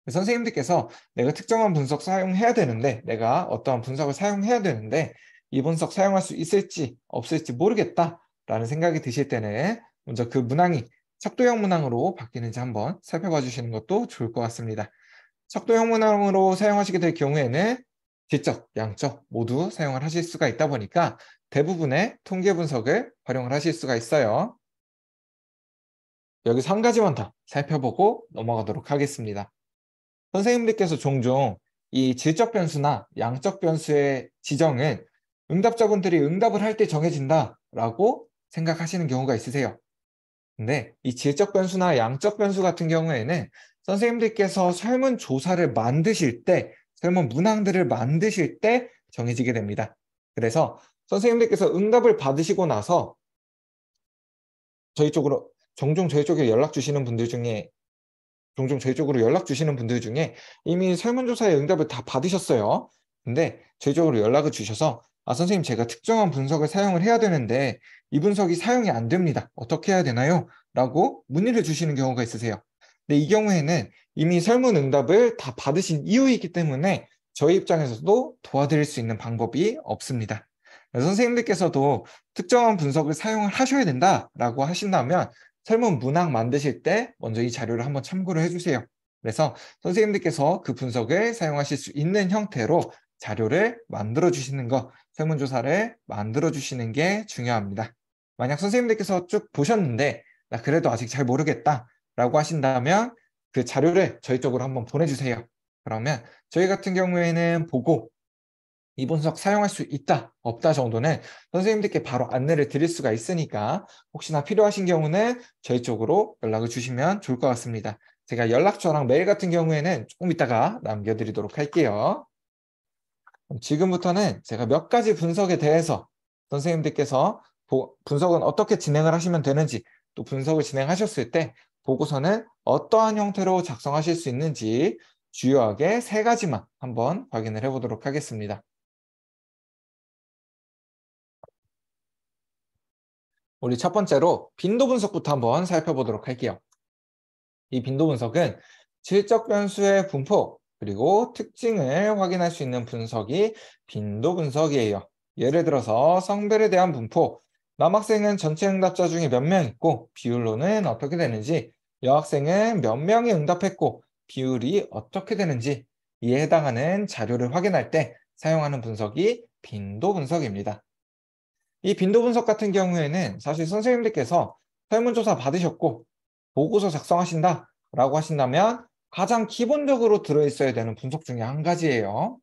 선생님들께서 내가 특정한 분석 사용해야 되는데, 내가 어떠한 분석을 사용해야 되는데 이 분석 사용할 수 있을지 없을지 모르겠다라는 생각이 드실 때는 먼저 그 문항이 척도형 문항으로 바뀌는지 한번 살펴봐 주시는 것도 좋을 것 같습니다. 척도형 문항으로 사용하시게 될 경우에는 질적, 양적 모두 사용을 하실 수가 있다 보니까 대부분의 통계 분석을 활용을 하실 수가 있어요. 여기서 한 가지만 더 살펴보고 넘어가도록 하겠습니다. 선생님들께서 종종 이 질적 변수나 양적 변수의 지정은 응답자분들이 응답을 할 때 정해진다라고 생각하시는 경우가 있으세요. 근데 이 질적 변수나 양적 변수 같은 경우에는 선생님들께서 설문조사를 만드실 때, 설문 문항들을 만드실 때 정해지게 됩니다. 그래서 선생님들께서 응답을 받으시고 나서 저희 쪽으로 종종 저희 쪽에 연락 주시는 분들 중에 이미 설문조사의 응답을 다 받으셨어요. 근데 저희 쪽으로 연락을 주셔서 선생님 제가 특정한 분석을 사용을 해야 되는데 이 분석이 사용이 안 됩니다. 어떻게 해야 되나요? 라고 문의를 주시는 경우가 있으세요. 근데 이 경우에는 이미 설문 응답을 다 받으신 이유이기 때문에 저희 입장에서도 도와드릴 수 있는 방법이 없습니다. 선생님들께서도 특정한 분석을 사용을 하셔야 된다라고 하신다면 설문 문항 만드실 때 먼저 이 자료를 한번 참고를 해주세요. 그래서 선생님들께서 그 분석을 사용하실 수 있는 형태로 자료를 만들어 주시는 거, 설문조사를 만들어 주시는 게 중요합니다. 만약 선생님들께서 쭉 보셨는데 나 그래도 아직 잘 모르겠다 라고 하신다면 그 자료를 저희 쪽으로 한번 보내주세요. 그러면 저희 같은 경우에는 보고 이 분석 사용할 수 있다, 없다 정도는 선생님들께 바로 안내를 드릴 수가 있으니까 혹시나 필요하신 경우는 저희 쪽으로 연락을 주시면 좋을 것 같습니다. 제가 연락처랑 메일 같은 경우에는 조금 이따가 남겨드리도록 할게요. 그럼 지금부터는 제가 몇 가지 분석에 대해서 선생님들께서 분석은 어떻게 진행을 하시면 되는지, 또 분석을 진행하셨을 때 보고서는 어떠한 형태로 작성하실 수 있는지 주요하게 3가지만 한번 확인을 해보도록 하겠습니다. 우리 첫 번째로 빈도 분석부터 한번 살펴보도록 할게요. 이 빈도 분석은 질적 변수의 분포 그리고 특징을 확인할 수 있는 분석이 빈도 분석이에요. 예를 들어서 성별에 대한 분포, 남학생은 전체 응답자 중에 몇 명 있고 비율로는 어떻게 되는지, 여학생은 몇 명이 응답했고 비율이 어떻게 되는지, 이에 해당하는 자료를 확인할 때 사용하는 분석이 빈도 분석입니다. 이 빈도 분석 같은 경우에는 사실 선생님들께서 설문조사 받으셨고 보고서 작성하신다라고 하신다면 가장 기본적으로 들어있어야 되는 분석 중에 한 가지예요.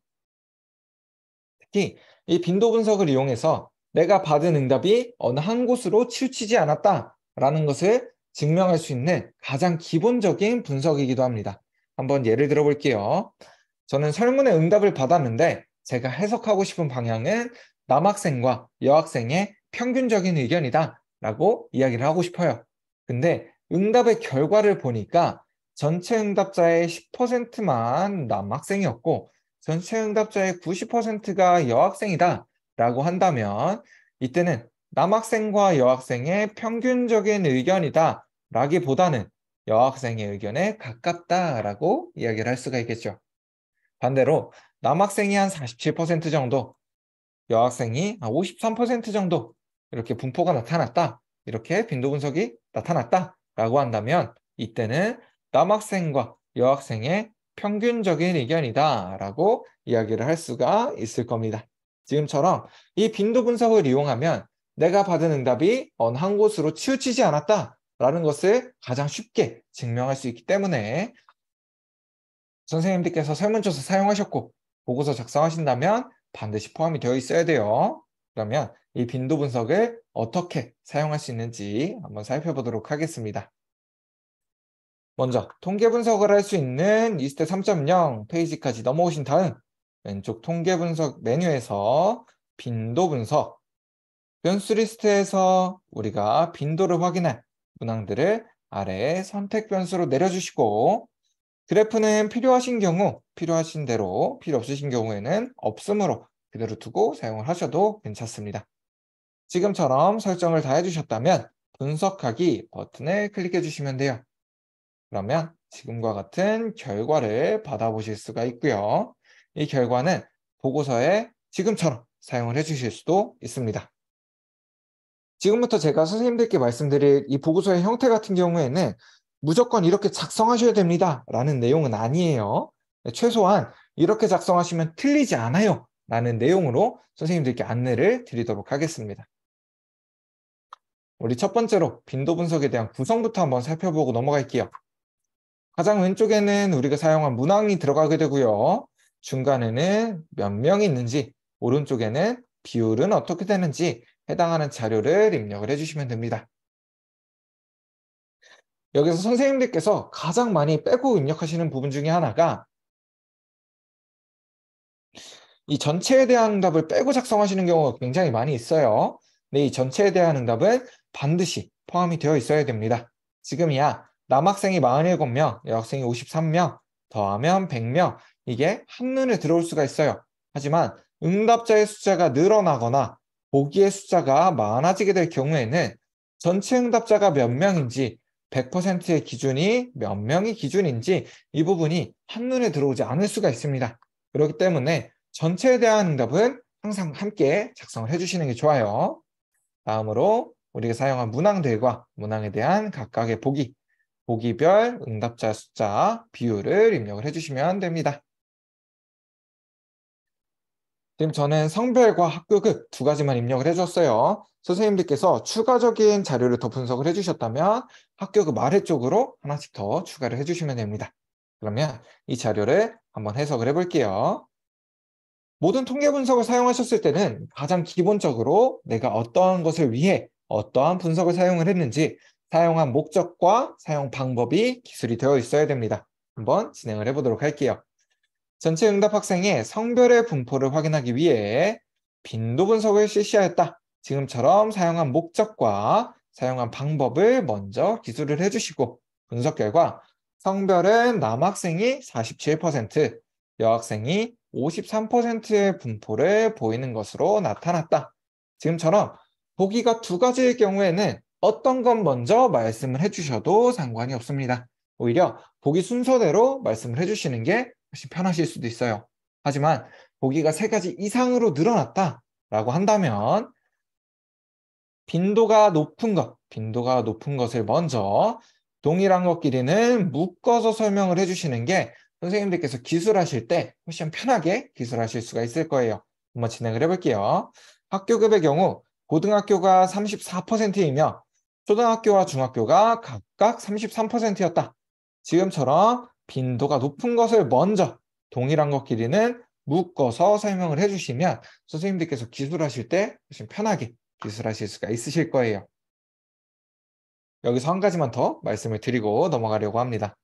특히 이 빈도 분석을 이용해서 내가 받은 응답이 어느 한 곳으로 치우치지 않았다라는 것을 증명할 수 있는 가장 기본적인 분석이기도 합니다. 한번 예를 들어 볼게요. 저는 설문에 응답을 받았는데 제가 해석하고 싶은 방향은 남학생과 여학생의 평균적인 의견이다 라고 이야기를 하고 싶어요. 근데 응답의 결과를 보니까 전체 응답자의 10%만 남학생이었고 전체 응답자의 90%가 여학생이다 라고 한다면 이때는 남학생과 여학생의 평균적인 의견이다 라기보다는 여학생의 의견에 가깝다라고 이야기를 할 수가 있겠죠. 반대로 남학생이 한 47% 정도, 여학생이 53% 정도 이렇게 분포가 나타났다, 이렇게 빈도 분석이 나타났다라고 한다면 이때는 남학생과 여학생의 평균적인 의견이다 라고 이야기를 할 수가 있을 겁니다. 지금처럼 이 빈도 분석을 이용하면 내가 받은 응답이 어느 한 곳으로 치우치지 않았다 라는 것을 가장 쉽게 증명할 수 있기 때문에 선생님들께서 설문조사 사용하셨고 보고서 작성하신다면 반드시 포함이 되어 있어야 돼요. 그러면 이 빈도 분석을 어떻게 사용할 수 있는지 한번 살펴보도록 하겠습니다. 먼저 통계 분석을 할 수 있는 리스트 3.0 페이지까지 넘어오신 다음 왼쪽 통계 분석 메뉴에서 빈도 분석, 변수 리스트에서 우리가 빈도를 확인할 문항들을 아래에 선택 변수로 내려주시고 그래프는 필요하신 경우 필요하신 대로, 필요 없으신 경우에는 없음으로 그대로 두고 사용을 하셔도 괜찮습니다. 지금처럼 설정을 다 해주셨다면 분석하기 버튼을 클릭해 주시면 돼요. 그러면 지금과 같은 결과를 받아보실 수가 있고요. 이 결과는 보고서에 지금처럼 사용을 해주실 수도 있습니다. 지금부터 제가 선생님들께 말씀드릴 이 보고서의 형태 같은 경우에는 무조건 이렇게 작성하셔야 됩니다 라는 내용은 아니에요. 최소한 이렇게 작성하시면 틀리지 않아요 라는 내용으로 선생님들께 안내를 드리도록 하겠습니다. 우리 첫 번째로 빈도 분석에 대한 구성부터 한번 살펴보고 넘어갈게요. 가장 왼쪽에는 우리가 사용한 문항이 들어가게 되고요. 중간에는 몇 명이 있는지, 오른쪽에는 비율은 어떻게 되는지 해당하는 자료를 입력을 해주시면 됩니다. 여기서 선생님들께서 가장 많이 빼고 입력하시는 부분 중에 하나가 이 전체에 대한 응답을 빼고 작성하시는 경우가 굉장히 많이 있어요. 근데 이 전체에 대한 응답은 반드시 포함이 되어 있어야 됩니다. 지금이야 남학생이 47명, 여학생이 53명, 더하면 100명, 이게 한눈에 들어올 수가 있어요. 하지만 응답자의 숫자가 늘어나거나 보기의 숫자가 많아지게 될 경우에는 전체 응답자가 몇 명인지 100%의 기준이 몇 명이 기준인지 이 부분이 한눈에 들어오지 않을 수가 있습니다. 그렇기 때문에 전체에 대한 응답은 항상 함께 작성을 해주시는 게 좋아요. 다음으로 우리가 사용한 문항들과 문항에 대한 각각의 보기, 보기별 응답자 숫자, 비율을 입력을 해주시면 됩니다. 지금 저는 성별과 학교급 두 가지만 입력을 해줬어요. 선생님들께서 추가적인 자료를 더 분석을 해주셨다면 학교급 아래쪽으로 하나씩 더 추가를 해주시면 됩니다. 그러면 이 자료를 한번 해석을 해볼게요. 모든 통계 분석을 사용하셨을 때는 가장 기본적으로 내가 어떠한 것을 위해 어떠한 분석을 사용을 했는지 사용한 목적과 사용 방법이 기술이 되어 있어야 됩니다. 한번 진행을 해보도록 할게요. 전체 응답 학생의 성별의 분포를 확인하기 위해 빈도 분석을 실시하였다. 지금처럼 사용한 목적과 사용한 방법을 먼저 기술을 해주시고 분석 결과 성별은 남학생이 47%, 여학생이 53%의 분포를 보이는 것으로 나타났다. 지금처럼 보기가 두 가지일 경우에는 어떤 것 먼저 말씀을 해주셔도 상관이 없습니다. 오히려 보기 순서대로 말씀을 해주시는 게 훨씬 편하실 수도 있어요. 하지만 보기가 세 가지 이상으로 늘어났다라고 한다면 빈도가 높은 것을 먼저 동일한 것끼리는 묶어서 설명을 해주시는 게 선생님들께서 기술하실 때 훨씬 편하게 기술하실 수가 있을 거예요. 한번 진행을 해볼게요. 학교급의 경우 고등학교가 34%이며 초등학교와 중학교가 각각 33%였다. 지금처럼 빈도가 높은 것을 먼저 동일한 것끼리는 묶어서 설명을 해주시면 선생님들께서 기술하실 때 훨씬 편하게 기술하실 수가 있으실 거예요. 여기서 한 가지만 더 말씀을 드리고 넘어가려고 합니다.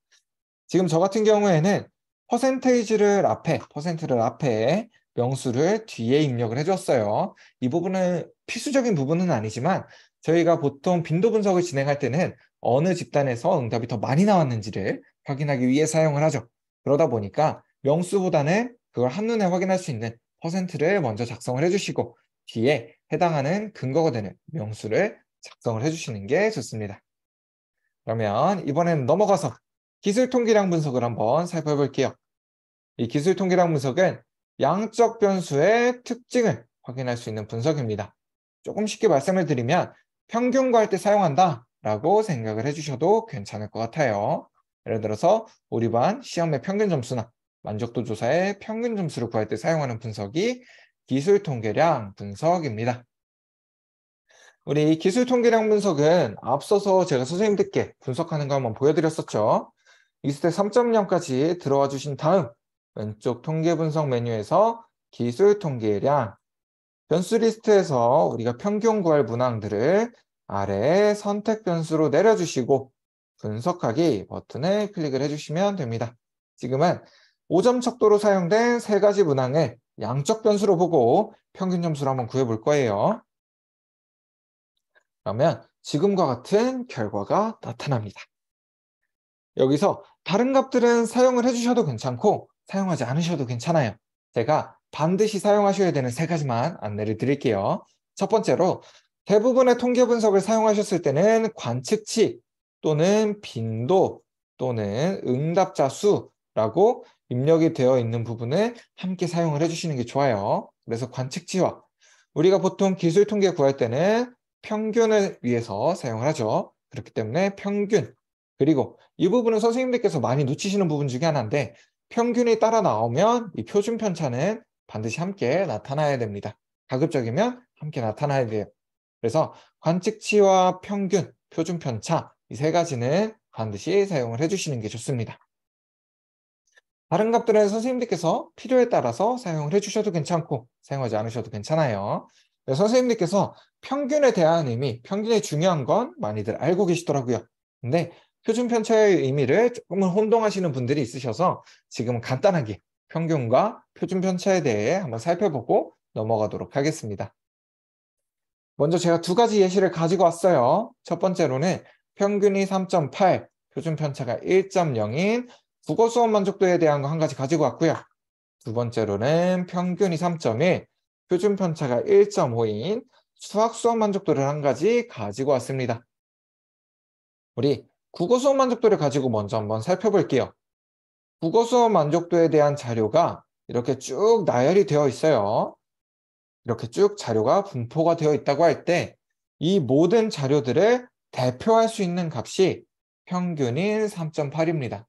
지금 저 같은 경우에는 퍼센트를 앞에 명수를 뒤에 입력을 해줬어요. 이 부분은 필수적인 부분은 아니지만 저희가 보통 빈도 분석을 진행할 때는 어느 집단에서 응답이 더 많이 나왔는지를 확인하기 위해 사용을 하죠. 그러다 보니까 명수보다는 그걸 한눈에 확인할 수 있는 퍼센트를 먼저 작성을 해주시고 뒤에 해당하는 근거가 되는 명수를 작성을 해주시는 게 좋습니다. 그러면 이번에는 넘어가서 기술 통계량 분석을 한번 살펴볼게요. 이 기술 통계량 분석은 양적 변수의 특징을 확인할 수 있는 분석입니다. 조금 쉽게 말씀을 드리면 평균 구할 때 사용한다 라고 생각을 해주셔도 괜찮을 것 같아요. 예를 들어서 우리 반 시험의 평균 점수나 만족도 조사의 평균 점수를 구할 때 사용하는 분석이 기술 통계량 분석입니다. 우리 기술 통계량 분석은 앞서서 제가 선생님들께 분석하는 거 한번 보여드렸었죠. 이스텝 3.0까지 들어와 주신 다음 왼쪽 통계 분석 메뉴에서 기술 통계량 변수 리스트에서 우리가 평균 구할 문항들을 아래에 선택 변수로 내려주시고 분석하기 버튼을 클릭을 해주시면 됩니다. 지금은 5점 척도로 사용된 세 가지 문항을 양적 변수로 보고 평균 점수를 한번 구해볼 거예요. 그러면 지금과 같은 결과가 나타납니다. 여기서 다른 값들은 사용을 해주셔도 괜찮고 사용하지 않으셔도 괜찮아요. 제가 반드시 사용하셔야 되는 세 가지만 안내를 드릴게요. 첫 번째로 대부분의 통계 분석을 사용하셨을 때는 관측치 또는 빈도 또는 응답자 수라고 입력이 되어 있는 부분을 함께 사용을 해주시는 게 좋아요. 그래서 관측치와 우리가 보통 기술 통계 구할 때는 평균을 위해서 사용을 하죠. 그렇기 때문에 평균 그리고 이 부분은 선생님들께서 많이 놓치시는 부분 중에 하나인데 평균이 따라 나오면 이 표준 편차는 반드시 함께 나타나야 됩니다. 가급적이면 함께 나타나야 돼요. 그래서 관측치와 평균, 표준 편차 이 세 가지는 반드시 사용을 해주시는 게 좋습니다. 다른 값들은 선생님들께서 필요에 따라서 사용을 해주셔도 괜찮고 사용하지 않으셔도 괜찮아요. 선생님들께서 평균에 대한 의미, 평균이 중요한 건 많이들 알고 계시더라고요. 근데 표준 편차의 의미를 조금은 혼동하시는 분들이 있으셔서 지금 간단하게 평균과 표준 편차에 대해 한번 살펴보고 넘어가도록 하겠습니다. 먼저 제가 두 가지 예시를 가지고 왔어요. 첫 번째로는 평균이 3.8, 표준 편차가 1.0인 국어 수업 만족도에 대한 거 한 가지 가지고 왔고요. 두 번째로는 평균이 3.1, 표준 편차가 1.5인 수학 수업 만족도를 한 가지 가지고 왔습니다. 우리 국어 수업 만족도를 가지고 먼저 한번 살펴볼게요. 국어 수업 만족도에 대한 자료가 이렇게 쭉 나열이 되어 있어요. 이렇게 쭉 자료가 분포가 되어 있다고 할 때 이 모든 자료들을 대표할 수 있는 값이 평균인 3.8입니다.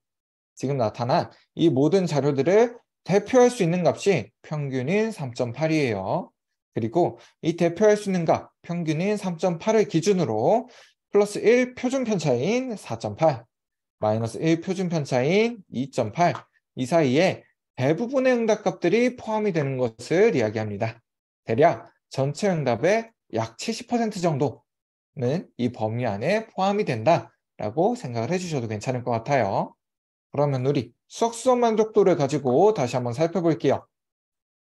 지금 나타난 이 모든 자료들을 대표할 수 있는 값이 평균인 3.8이에요. 그리고 이 대표할 수 있는 값 평균인 3.8을 기준으로 플러스 1 표준 편차인 4.8, 마이너스 1 표준 편차인 2.8 이 사이에 대부분의 응답값들이 포함이 되는 것을 이야기합니다. 대략 전체 응답의 약 70% 정도는 이 범위 안에 포함이 된다라고 생각을 해주셔도 괜찮을 것 같아요. 그러면 우리 수학 수업 만족도를 가지고 다시 한번 살펴볼게요.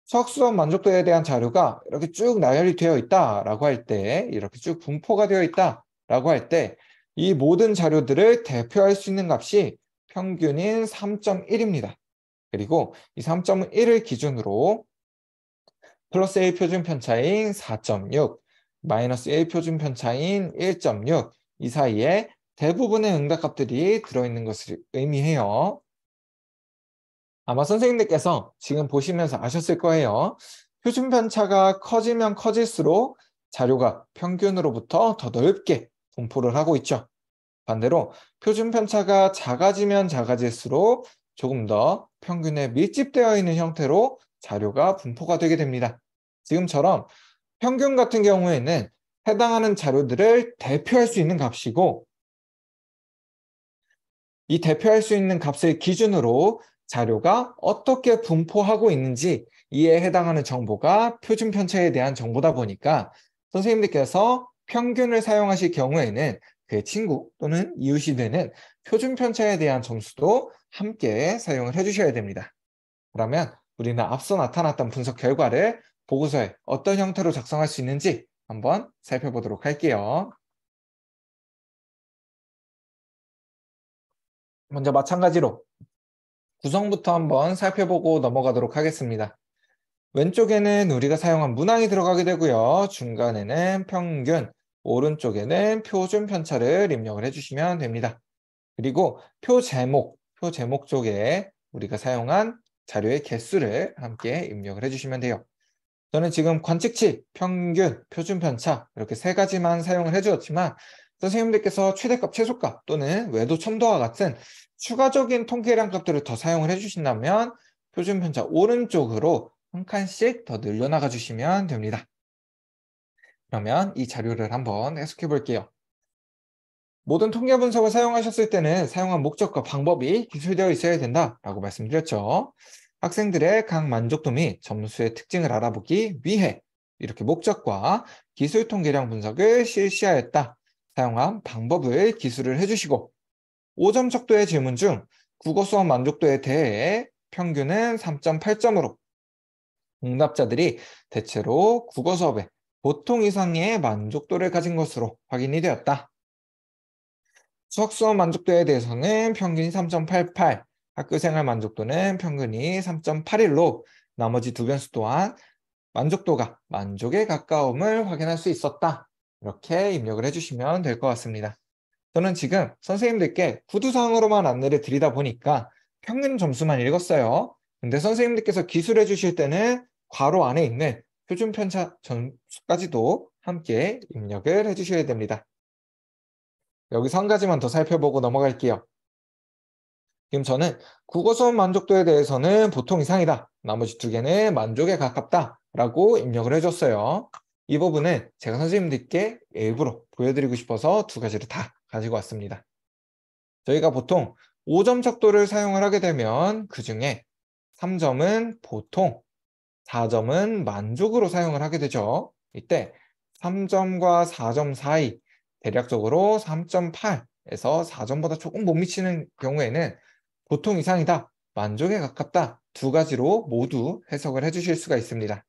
수학 수업 만족도에 대한 자료가 이렇게 쭉 나열이 되어 있다라고 할 때, 이렇게 쭉 분포가 되어 있다라고 할 때, 이 모든 자료들을 대표할 수 있는 값이 평균인 3.1입니다. 그리고 이 3.1을 기준으로 플러스 1 표준 편차인 4.6, 마이너스 1 표준 편차인 1.6, 이 사이에 대부분의 응답값들이 들어있는 것을 의미해요. 아마 선생님들께서 지금 보시면서 아셨을 거예요. 표준 편차가 커지면 커질수록 자료가 평균으로부터 더 넓게 분포를 하고 있죠. 반대로 표준 편차가 작아지면 작아질수록 조금 더 평균에 밀집되어 있는 형태로 자료가 분포가 되게 됩니다. 지금처럼 평균 같은 경우에는 해당하는 자료들을 대표할 수 있는 값이고 이 대표할 수 있는 값을 기준으로 자료가 어떻게 분포하고 있는지 이에 해당하는 정보가 표준 편차에 대한 정보다 보니까 선생님들께서 평균을 사용하실 경우에는 그 친구 또는 이웃이 되는 표준 편차에 대한 점수도 함께 사용을 해주셔야 됩니다. 그러면 우리는 앞서 나타났던 분석 결과를 보고서에 어떤 형태로 작성할 수 있는지 한번 살펴보도록 할게요. 먼저 마찬가지로 구성부터 한번 살펴보고 넘어가도록 하겠습니다. 왼쪽에는 우리가 사용한 문항이 들어가게 되고요. 중간에는 평균, 오른쪽에는 표준 편차를 입력을 해주시면 됩니다. 그리고 표 제목 쪽에 우리가 사용한 자료의 개수를 함께 입력을 해주시면 돼요. 저는 지금 관측치, 평균, 표준 편차 이렇게 세 가지만 사용을 해주었지만 선생님들께서 최대값, 최소값 또는 외도 첨도와 같은 추가적인 통계량 값들을 더 사용을 해주신다면 표준 편차 오른쪽으로 한 칸씩 더 늘려나가 주시면 됩니다. 그러면 이 자료를 한번 해석해 볼게요. 모든 통계 분석을 사용하셨을 때는 사용한 목적과 방법이 기술되어 있어야 된다라고 말씀드렸죠. 학생들의 각 만족도 및 점수의 특징을 알아보기 위해 이렇게 목적과 기술 통계량 분석을 실시하였다. 사용한 방법을 기술을 해주시고 5점 척도의 질문 중 국어 수업 만족도에 대해 평균은 3.8점으로 응답자들이 대체로 국어 수업에 보통 이상의 만족도를 가진 것으로 확인이 되었다. 수학 수업 만족도에 대해서는 평균이 3.88, 학교생활 만족도는 평균이 3.81로 나머지 두 변수 또한 만족도가 만족에 가까움을 확인할 수 있었다. 이렇게 입력을 해주시면 될 것 같습니다. 저는 지금 선생님들께 구두사항으로만 안내를 드리다 보니까 평균 점수만 읽었어요. 근데 선생님들께서 기술해 주실 때는 괄호 안에 있는 표준 편차 점수까지도 함께 입력을 해주셔야 됩니다. 여기서 한 가지만 더 살펴보고 넘어갈게요. 지금 저는 국어 수업 만족도에 대해서는 보통 이상이다. 나머지 두 개는 만족에 가깝다. 라고 입력을 해줬어요. 이 부분은 제가 선생님들께 일부러 보여드리고 싶어서 두 가지를 다 가지고 왔습니다. 저희가 보통 5점 척도를 사용을 하게 되면 그 중에 3점은 보통, 4점은 만족으로 사용을 하게 되죠. 이때 3점과 4점 사이 대략적으로 3.8에서 4점보다 조금 못 미치는 경우에는 보통 이상이다, 만족에 가깝다 두 가지로 모두 해석을 해주실 수가 있습니다.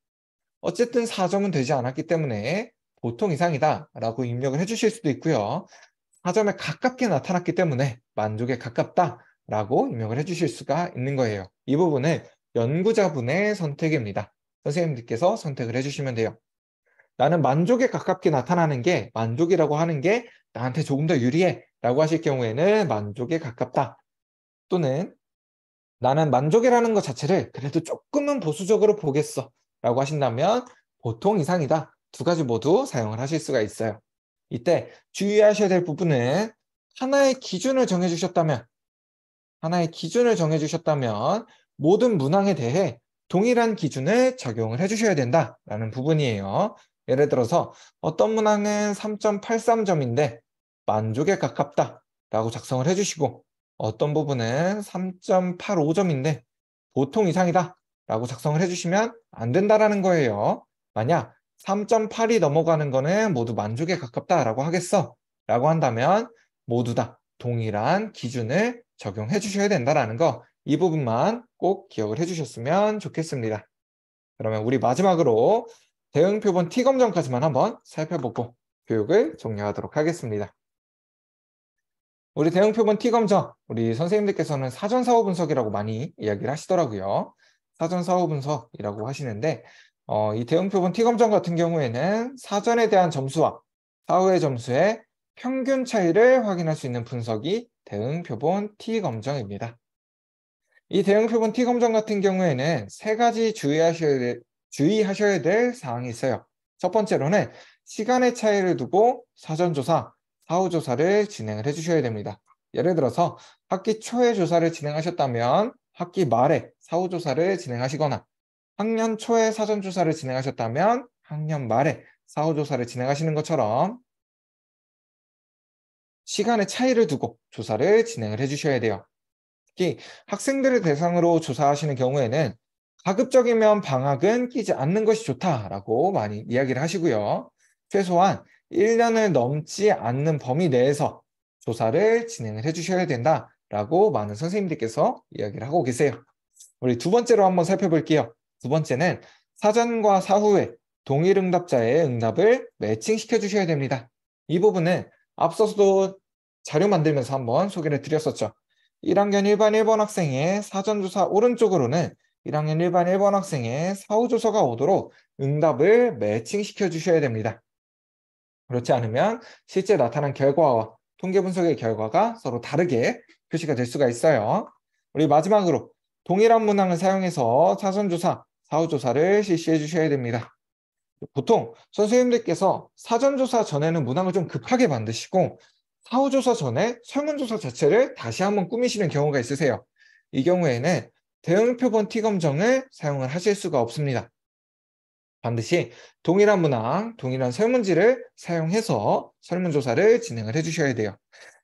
어쨌든 4점은 되지 않았기 때문에 보통 이상이다 라고 입력을 해주실 수도 있고요. 4점에 가깝게 나타났기 때문에 만족에 가깝다 라고 입력을 해주실 수가 있는 거예요. 이 부분은 연구자분의 선택입니다. 선생님들께서 선택을 해주시면 돼요. 나는 만족에 가깝게 나타나는 게 만족이라고 하는 게 나한테 조금 더 유리해 라고 하실 경우에는 만족에 가깝다. 또는 나는 만족이라는 것 자체를 그래도 조금은 보수적으로 보겠어 라고 하신다면 보통 이상이다. 두 가지 모두 사용을 하실 수가 있어요. 이때 주의하셔야 될 부분은 하나의 기준을 정해주셨다면 모든 문항에 대해 동일한 기준을 적용을 해주셔야 된다라는 부분이에요. 예를 들어서 어떤 문항은 3.83점인데 만족에 가깝다라고 작성을 해주시고 어떤 부분은 3.85점인데 보통 이상이다 라고 작성을 해주시면 안 된다라는 거예요. 만약 3.8이 넘어가는 거는 모두 만족에 가깝다라고 하겠어 라고 한다면 모두 다 동일한 기준을 적용해 주셔야 된다라는 거, 이 부분만 꼭 기억을 해주셨으면 좋겠습니다. 그러면 우리 마지막으로 대응표본 T검정까지만 한번 살펴보고 교육을 종료하도록 하겠습니다. 우리 대응표본 T검정, 우리 선생님들께서는 사전사후 분석이라고 많이 이야기를 하시더라고요. 사전사후 분석이라고 하시는데 이 대응표본 T검정 같은 경우에는 사전에 대한 점수와 사후의 점수의 평균 차이를 확인할 수 있는 분석이 대응표본 T검정입니다. 이 대응표본 T검정 같은 경우에는 세 가지 주의하셔야 될 사항이 있어요. 첫 번째로는 시간의 차이를 두고 사전조사, 사후조사를 진행을 해주셔야 됩니다. 예를 들어서 학기 초에 조사를 진행하셨다면 학기 말에 사후조사를 진행하시거나 학년 초에 사전조사를 진행하셨다면 학년 말에 사후조사를 진행하시는 것처럼 시간의 차이를 두고 조사를 진행을 해주셔야 돼요. 특히 학생들을 대상으로 조사하시는 경우에는 가급적이면 방학은 끼지 않는 것이 좋다라고 많이 이야기를 하시고요. 최소한 1년을 넘지 않는 범위 내에서 조사를 진행을 해주셔야 된다라고 많은 선생님들께서 이야기를 하고 계세요. 우리 두 번째로 한번 살펴볼게요. 두 번째는 사전과 사후에 동일 응답자의 응답을 매칭시켜 주셔야 됩니다. 이 부분은 앞서서도 자료 만들면서 한번 소개를 드렸었죠. 1학년 1반 1번 학생의 사전조사 오른쪽으로는 1학년 1반 1번 학생의 사후조사가 오도록 응답을 매칭시켜 주셔야 됩니다. 그렇지 않으면 실제 나타난 결과와 통계 분석의 결과가 서로 다르게 표시가 될 수가 있어요. 우리 마지막으로 동일한 문항을 사용해서 사전조사, 사후조사를 실시해 주셔야 됩니다. 보통 선생님들께서 사전조사 전에는 문항을 좀 급하게 만드시고 사후조사 전에 설문조사 자체를 다시 한번 꾸미시는 경우가 있으세요. 이 경우에는 대응표본 T검정을 사용을 하실 수가 없습니다. 반드시 동일한 문항, 동일한 설문지를 사용해서 설문조사를 진행을 해주셔야 돼요.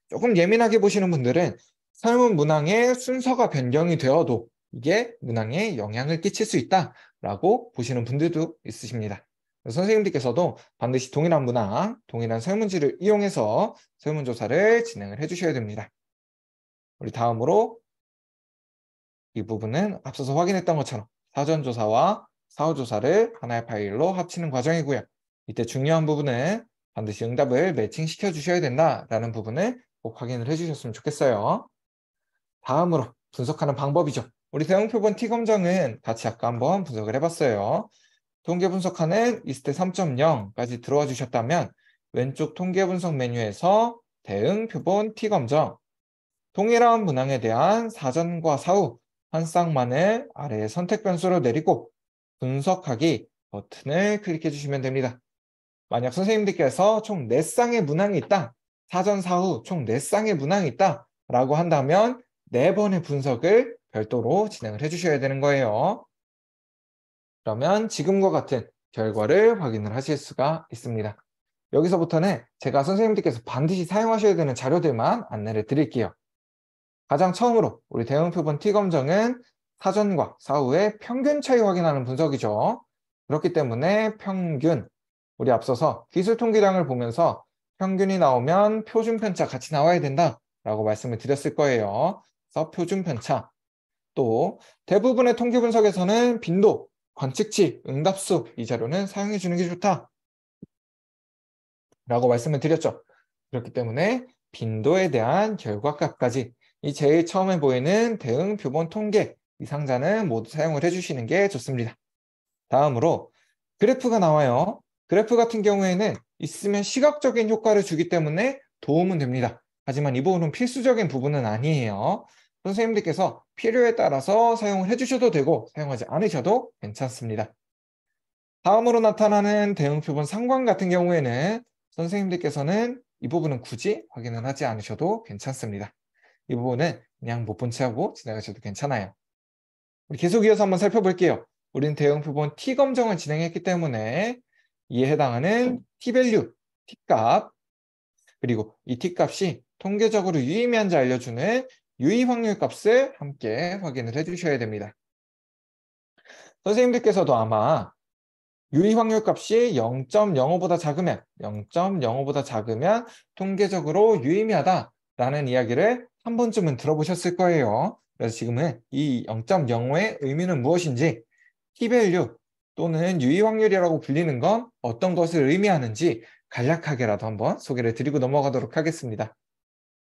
조금 예민하게 보시는 분들은 설문 문항의 순서가 변경이 되어도 이게 문항에 영향을 끼칠 수 있다라고 보시는 분들도 있으십니다. 선생님들께서도 반드시 동일한 문항, 동일한 설문지를 이용해서 설문조사를 진행을 해주셔야 됩니다. 우리 다음으로 이 부분은 앞서서 확인했던 것처럼 사전조사와 사후조사를 하나의 파일로 합치는 과정이고요. 이때 중요한 부분은 반드시 응답을 매칭시켜 주셔야 된다라는 부분을 꼭 확인을 해주셨으면 좋겠어요. 다음으로 분석하는 방법이죠. 우리 대응표본 T검정은 같이 아까 한번 분석을 해봤어요. 통계 분석하는 이스트 3.0까지 들어와 주셨다면 왼쪽 통계 분석 메뉴에서 대응표본 T검정, 동일한 문항에 대한 사전과 사후 한 쌍만을 아래의 선택 변수로 내리고 분석하기 버튼을 클릭해 주시면 됩니다. 만약 선생님들께서 총 4쌍의 문항이 있다, 사전, 사후 총 4쌍의 문항이 있다 라고 한다면 4번의 분석을 별도로 진행을 해주셔야 되는 거예요. 그러면 지금과 같은 결과를 확인을 하실 수가 있습니다. 여기서부터는 제가 선생님들께서 반드시 사용하셔야 되는 자료들만 안내를 드릴게요. 가장 처음으로 우리 대응표본 T검정은 사전과 사후의 평균 차이 확인하는 분석이죠. 그렇기 때문에 평균, 우리 앞서서 기술 통계량을 보면서 평균이 나오면 표준 편차 같이 나와야 된다라고 말씀을 드렸을 거예요. 그래서 표준 편차, 또 대부분의 통계 분석에서는 빈도, 관측치, 응답수 이 자료는 사용해 주는 게 좋다 라고 말씀을 드렸죠. 그렇기 때문에 빈도에 대한 결과값까지 이 제일 처음에 보이는 대응 표본 통계 이 상자는 모두 사용을 해주시는 게 좋습니다. 다음으로 그래프가 나와요. 그래프 같은 경우에는 있으면 시각적인 효과를 주기 때문에 도움은 됩니다. 하지만 이 부분은 필수적인 부분은 아니에요. 선생님들께서 필요에 따라서 사용을 해주셔도 되고 사용하지 않으셔도 괜찮습니다. 다음으로 나타나는 대응 표본 상관 같은 경우에는 선생님들께서는 이 부분은 굳이 확인을 하지 않으셔도 괜찮습니다. 이 부분은 그냥 못 본 채 하고 지나가셔도 괜찮아요. 우리 계속 이어서 한번 살펴볼게요. 우리는 대응 표본 T검정을 진행했기 때문에 이에 해당하는 T밸류, T값, 그리고 이 T값이 통계적으로 유의미한지 알려주는 유의 확률 값을 함께 확인을 해주셔야 됩니다. 선생님들께서도 아마 유의 확률 값이 0.05보다 작으면 통계적으로 유의미하다라는 이야기를 한 번쯤은 들어보셨을 거예요. 그래서 지금은 이 0.05의 의미는 무엇인지, T밸류 또는 유의 확률이라고 불리는 건 어떤 것을 의미하는지 간략하게라도 한번 소개를 드리고 넘어가도록 하겠습니다.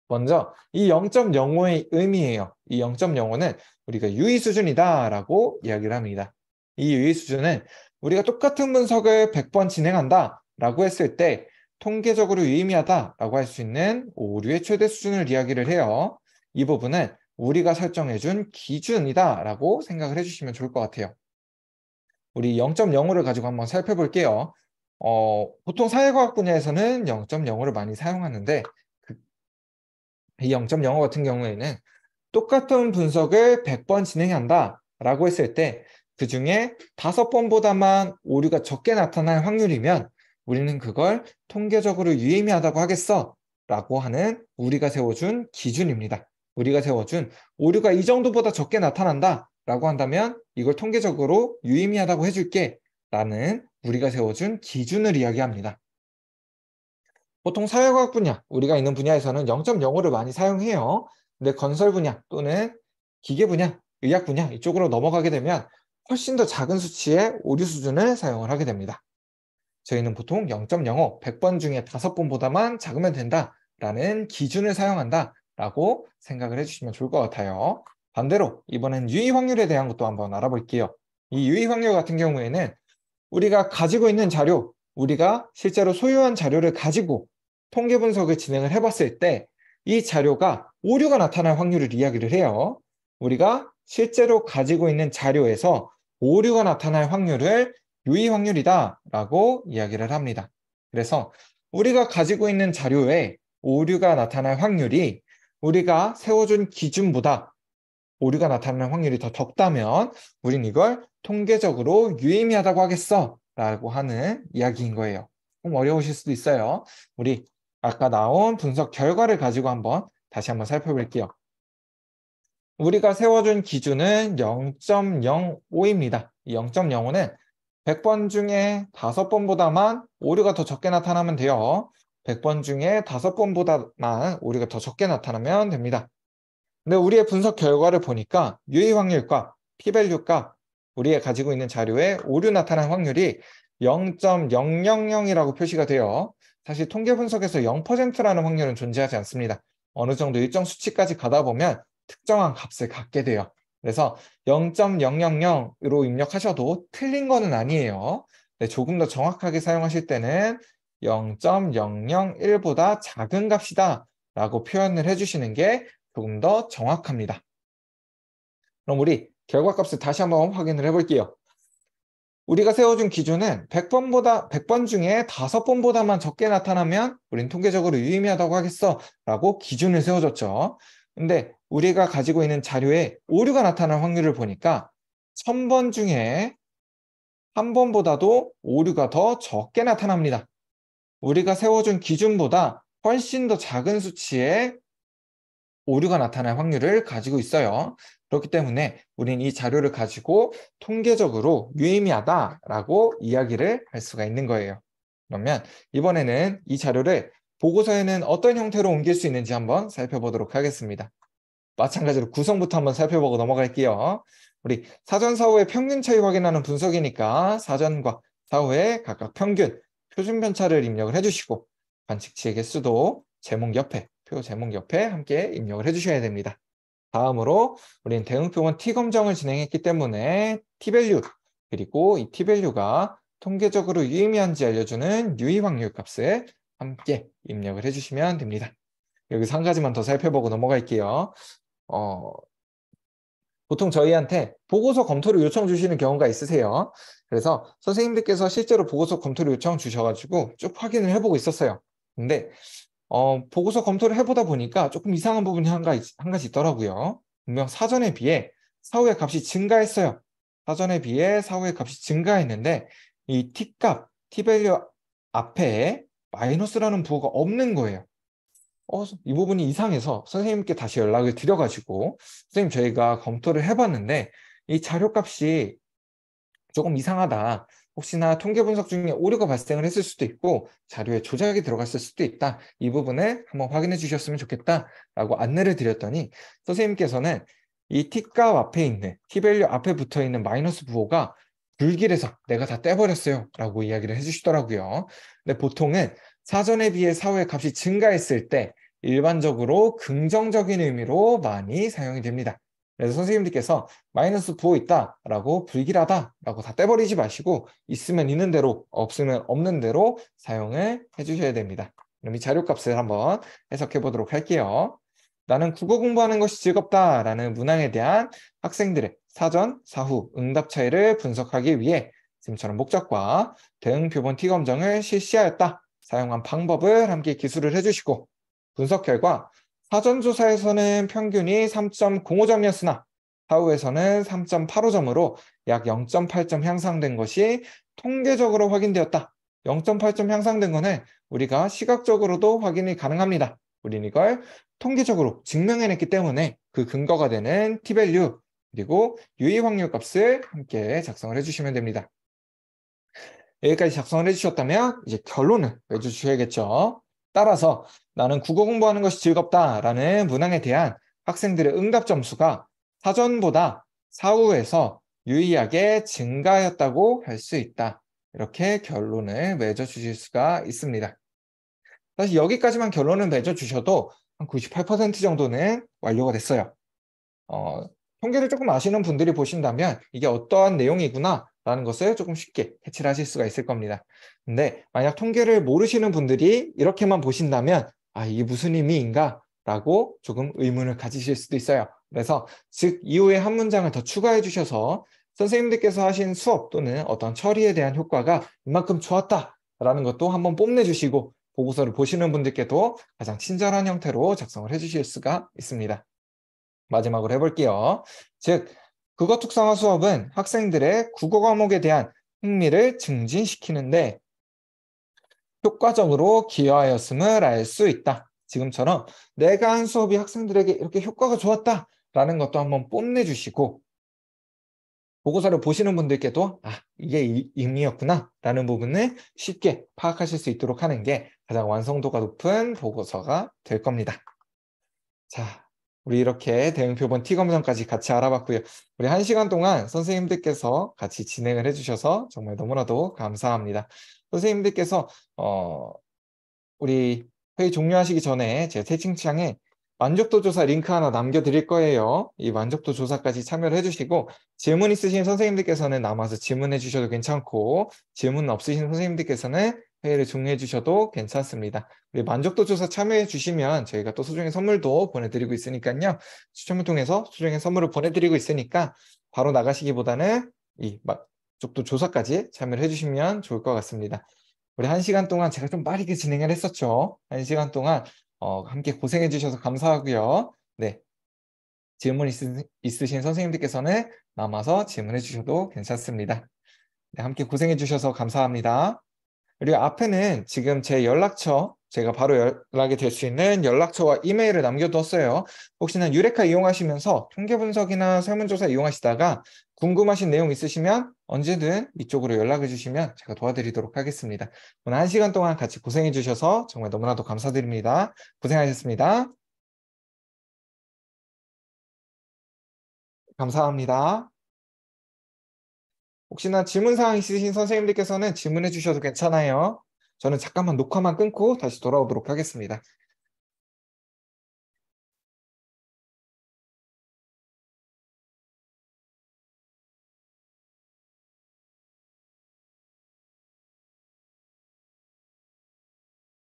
먼저 이 0.05의 의미예요. 이 0.05는 우리가 유의 수준이다라고 이야기를 합니다. 이 유의 수준은 우리가 똑같은 분석을 100번 진행한다 라고 했을 때 통계적으로 유의미하다 라고 할 수 있는 오류의 최대 수준을 이야기를 해요. 이 부분은 우리가 설정해준 기준이다 라고 생각을 해주시면 좋을 것 같아요. 우리 0.05를 가지고 한번 살펴볼게요. 보통 사회과학 분야에서는 0.05를 많이 사용하는데 이 0.05 같은 경우에는 똑같은 분석을 100번 진행한다 라고 했을 때 그 중에 5번보다만 오류가 적게 나타날 확률이면 우리는 그걸 통계적으로 유의미하다고 하겠어 라고 하는 우리가 세워준 기준입니다. 우리가 세워준 오류가 이 정도보다 적게 나타난다 라고 한다면 이걸 통계적으로 유의미하다고 해줄게 라는 우리가 세워준 기준을 이야기합니다. 보통 사회과학 분야, 우리가 있는 분야에서는 0.05를 많이 사용해요. 근데 건설 분야 또는 기계 분야, 의학 분야 이쪽으로 넘어가게 되면 훨씬 더 작은 수치의 오류 수준을 사용을 하게 됩니다. 저희는 보통 0.05, 100번 중에 5번보다만 작으면 된다라는 기준을 사용한다라고 생각을 해주시면 좋을 것 같아요. 반대로 이번엔 유의 확률에 대한 것도 한번 알아볼게요. 이 유의 확률 같은 경우에는 우리가 가지고 있는 자료, 우리가 실제로 소유한 자료를 가지고 통계 분석을 진행을 해봤을 때 이 자료가 오류가 나타날 확률을 이야기를 해요. 우리가 실제로 가지고 있는 자료에서 오류가 나타날 확률을 유의 확률이다 라고 이야기를 합니다. 그래서 우리가 가지고 있는 자료에 오류가 나타날 확률이 우리가 세워준 기준보다 오류가 나타나는 확률이 더 적다면 우린 이걸 통계적으로 유의미하다고 하겠어 라고 하는 이야기인 거예요. 좀 어려우실 수도 있어요. 우리 아까 나온 분석 결과를 가지고 다시 한번 살펴볼게요. 우리가 세워준 기준은 0.05입니다. 이 0.05는 100번 중에 5번보다만 오류가 더 적게 나타나면 돼요. 100번 중에 5번보다만 오류가 더 적게 나타나면 됩니다. 근데 우리의 분석 결과를 보니까 유의 확률과 p-value가 우리가 가지고 있는 자료에 오류 나타난 확률이 0.000이라고 표시가 돼요. 사실 통계 분석에서 0%라는 확률은 존재하지 않습니다. 어느 정도 일정 수치까지 가다 보면 특정한 값을 갖게 돼요. 그래서 0.000으로 입력하셔도 틀린 거는 아니에요. 네, 조금 더 정확하게 사용하실 때는 0.001보다 작은 값이다 라고 표현을 해주시는 게 조금 더 정확합니다. 그럼 우리 결과값을 다시 한번 확인을 해볼게요. 우리가 세워준 기준은 100번 중에 5번보다만 적게 나타나면 우린 통계적으로 유의미하다고 하겠어 라고 기준을 세워줬죠. 근데 우리가 가지고 있는 자료에 오류가 나타날 확률을 보니까 1000번 중에 한 번보다도 오류가 더 적게 나타납니다. 우리가 세워준 기준보다 훨씬 더 작은 수치의 오류가 나타날 확률을 가지고 있어요. 그렇기 때문에 우린 이 자료를 가지고 통계적으로 유의미하다라고 이야기를 할 수가 있는 거예요. 그러면 이번에는 이 자료를 보고서에는 어떤 형태로 옮길 수 있는지 한번 살펴보도록 하겠습니다. 마찬가지로 구성부터 한번 살펴보고 넘어갈게요. 우리 사전 사후의 평균 차이 확인하는 분석이니까 사전과 사후의 각각 평균, 표준 편차를 입력을 해주시고 관측치의 개수도 제목 옆에, 표 제목 옆에 함께 입력을 해주셔야 됩니다. 다음으로 우리는 대응표본 T검정을 진행했기 때문에 T밸류, 그리고 이 T밸류가 통계적으로 유의미한지 알려주는 유의 확률 값을 함께 입력을 해주시면 됩니다. 여기서 한 가지만 더 살펴보고 넘어갈게요. 보통 저희한테 보고서 검토를 요청 주시는 경우가 있으세요. 그래서 선생님들께서 실제로 보고서 검토를 요청 주셔가지고 쭉 확인을 해보고 있었어요. 근데 보고서 검토를 해보다 보니까 조금 이상한 부분이 한 가지 있더라고요. 분명 사전에 비해 사후의 값이 증가했어요. 사전에 비해 사후의 값이 증가했는데 이 T값, T밸류 앞에 마이너스라는 부호가 없는 거예요. 이 부분이 이상해서 선생님께 다시 연락을 드려가지고 선생님 저희가 검토를 해봤는데 이 자료값이 조금 이상하다. 혹시나 통계 분석 중에 오류가 발생을 했을 수도 있고 자료에 조작이 들어갔을 수도 있다. 이 부분을 한번 확인해 주셨으면 좋겠다라고 안내를 드렸더니 선생님께서는 이 T값 앞에 있는 T밸류 앞에 붙어 있는 마이너스 부호가 불길해서 내가 다 떼버렸어요 라고 이야기를 해주시더라고요. 근데 보통은 사전에 비해 사후의 값이 증가했을 때 일반적으로 긍정적인 의미로 많이 사용이 됩니다. 그래서 선생님들께서 마이너스 부호 있다 라고 불길하다 라고 다 떼버리지 마시고 있으면 있는 대로 없으면 없는 대로 사용을 해주셔야 됩니다. 그럼 이 자료값을 한번 해석해 보도록 할게요. 나는 국어 공부하는 것이 즐겁다 라는 문항에 대한 학생들의 사전, 사후 응답 차이를 분석하기 위해 지금처럼 목적과 대응 표본 T검정을 실시하였다. 사용한 방법을 함께 기술을 해주시고 분석 결과 사전조사에서는 평균이 3.05점이었으나 사후에서는 3.85점으로 약 0.8점 향상된 것이 통계적으로 확인되었다. 0.8점 향상된 것은 우리가 시각적으로도 확인이 가능합니다. 우리는 이걸 통계적으로 증명해냈기 때문에 그 근거가 되는 T밸류 그리고 유의 확률 값을 함께 작성을 해주시면 됩니다. 여기까지 작성을 해주셨다면 이제 결론을 내주셔야겠죠. 따라서 나는 국어 공부하는 것이 즐겁다라는 문항에 대한 학생들의 응답 점수가 사전보다 사후에서 유의하게 증가하였다고 할 수 있다. 이렇게 결론을 맺어주실 수가 있습니다. 사실 여기까지만 결론을 맺어주셔도 한 98% 정도는 완료가 됐어요. 통계를 조금 아시는 분들이 보신다면 이게 어떠한 내용이구나 라는 것을 조금 쉽게 캐치를 하실 수가 있을 겁니다. 근데 만약 통계를 모르시는 분들이 이렇게만 보신다면 이게 무슨 의미인가 라고 조금 의문을 가지실 수도 있어요. 그래서 즉 이후에 한 문장을 더 추가해 주셔서 선생님들께서 하신 수업 또는 어떤 처리에 대한 효과가 이만큼 좋았다 라는 것도 한번 뽐내주시고 보고서를 보시는 분들께도 가장 친절한 형태로 작성을 해주실 수가 있습니다. 마지막으로 해볼게요. 즉, 국어 특성화 수업은 학생들의 국어 과목에 대한 흥미를 증진시키는데 효과적으로 기여하였음을 알 수 있다. 지금처럼 내가 한 수업이 학생들에게 이렇게 효과가 좋았다라는 것도 한번 뽐내주시고 보고서를 보시는 분들께도 이게 의미였구나 라는 부분을 쉽게 파악하실 수 있도록 하는 게 가장 완성도가 높은 보고서가 될 겁니다. 자, 우리 이렇게 대응표본 T검정까지 같이 알아봤고요. 우리 1시간 동안 선생님들께서 같이 진행을 해주셔서 정말 너무나도 감사합니다. 선생님들께서 우리 회의 종료하시기 전에 제 채팅창에 만족도 조사 링크 하나 남겨드릴 거예요. 이 만족도 조사까지 참여를 해주시고 질문 있으신 선생님들께서는 남아서 질문해 주셔도 괜찮고 질문 없으신 선생님들께서는 회의를 종료해 주셔도 괜찮습니다. 우리 만족도 조사 참여해 주시면 저희가 또 소정의 선물도 보내드리고 있으니까요. 추첨을 통해서 소정의 선물을 보내드리고 있으니까 바로 나가시기보다는 이 만족도 조사까지 참여를 해주시면 좋을 것 같습니다. 우리 1시간 동안 제가 좀 빠르게 진행을 했었죠. 1시간 동안 함께 고생해 주셔서 감사하고요. 네, 질문 있으신 선생님들께서는 남아서 질문해 주셔도 괜찮습니다. 네, 함께 고생해 주셔서 감사합니다. 그리고 앞에는 지금 제 연락처, 제가 바로 연락이 될 수 있는 연락처와 이메일을 남겨두었어요. 혹시나 유레카 이용하시면서 통계 분석이나 설문조사 이용하시다가 궁금하신 내용 있으시면 언제든 이쪽으로 연락을 주시면 제가 도와드리도록 하겠습니다. 오늘 1시간 동안 같이 고생해 주셔서 정말 너무나도 감사드립니다. 고생하셨습니다. 감사합니다. 혹시나 질문사항 있으신 선생님들께서는 질문해 주셔도 괜찮아요. 저는 잠깐만 녹화만 끊고 다시 돌아오도록 하겠습니다.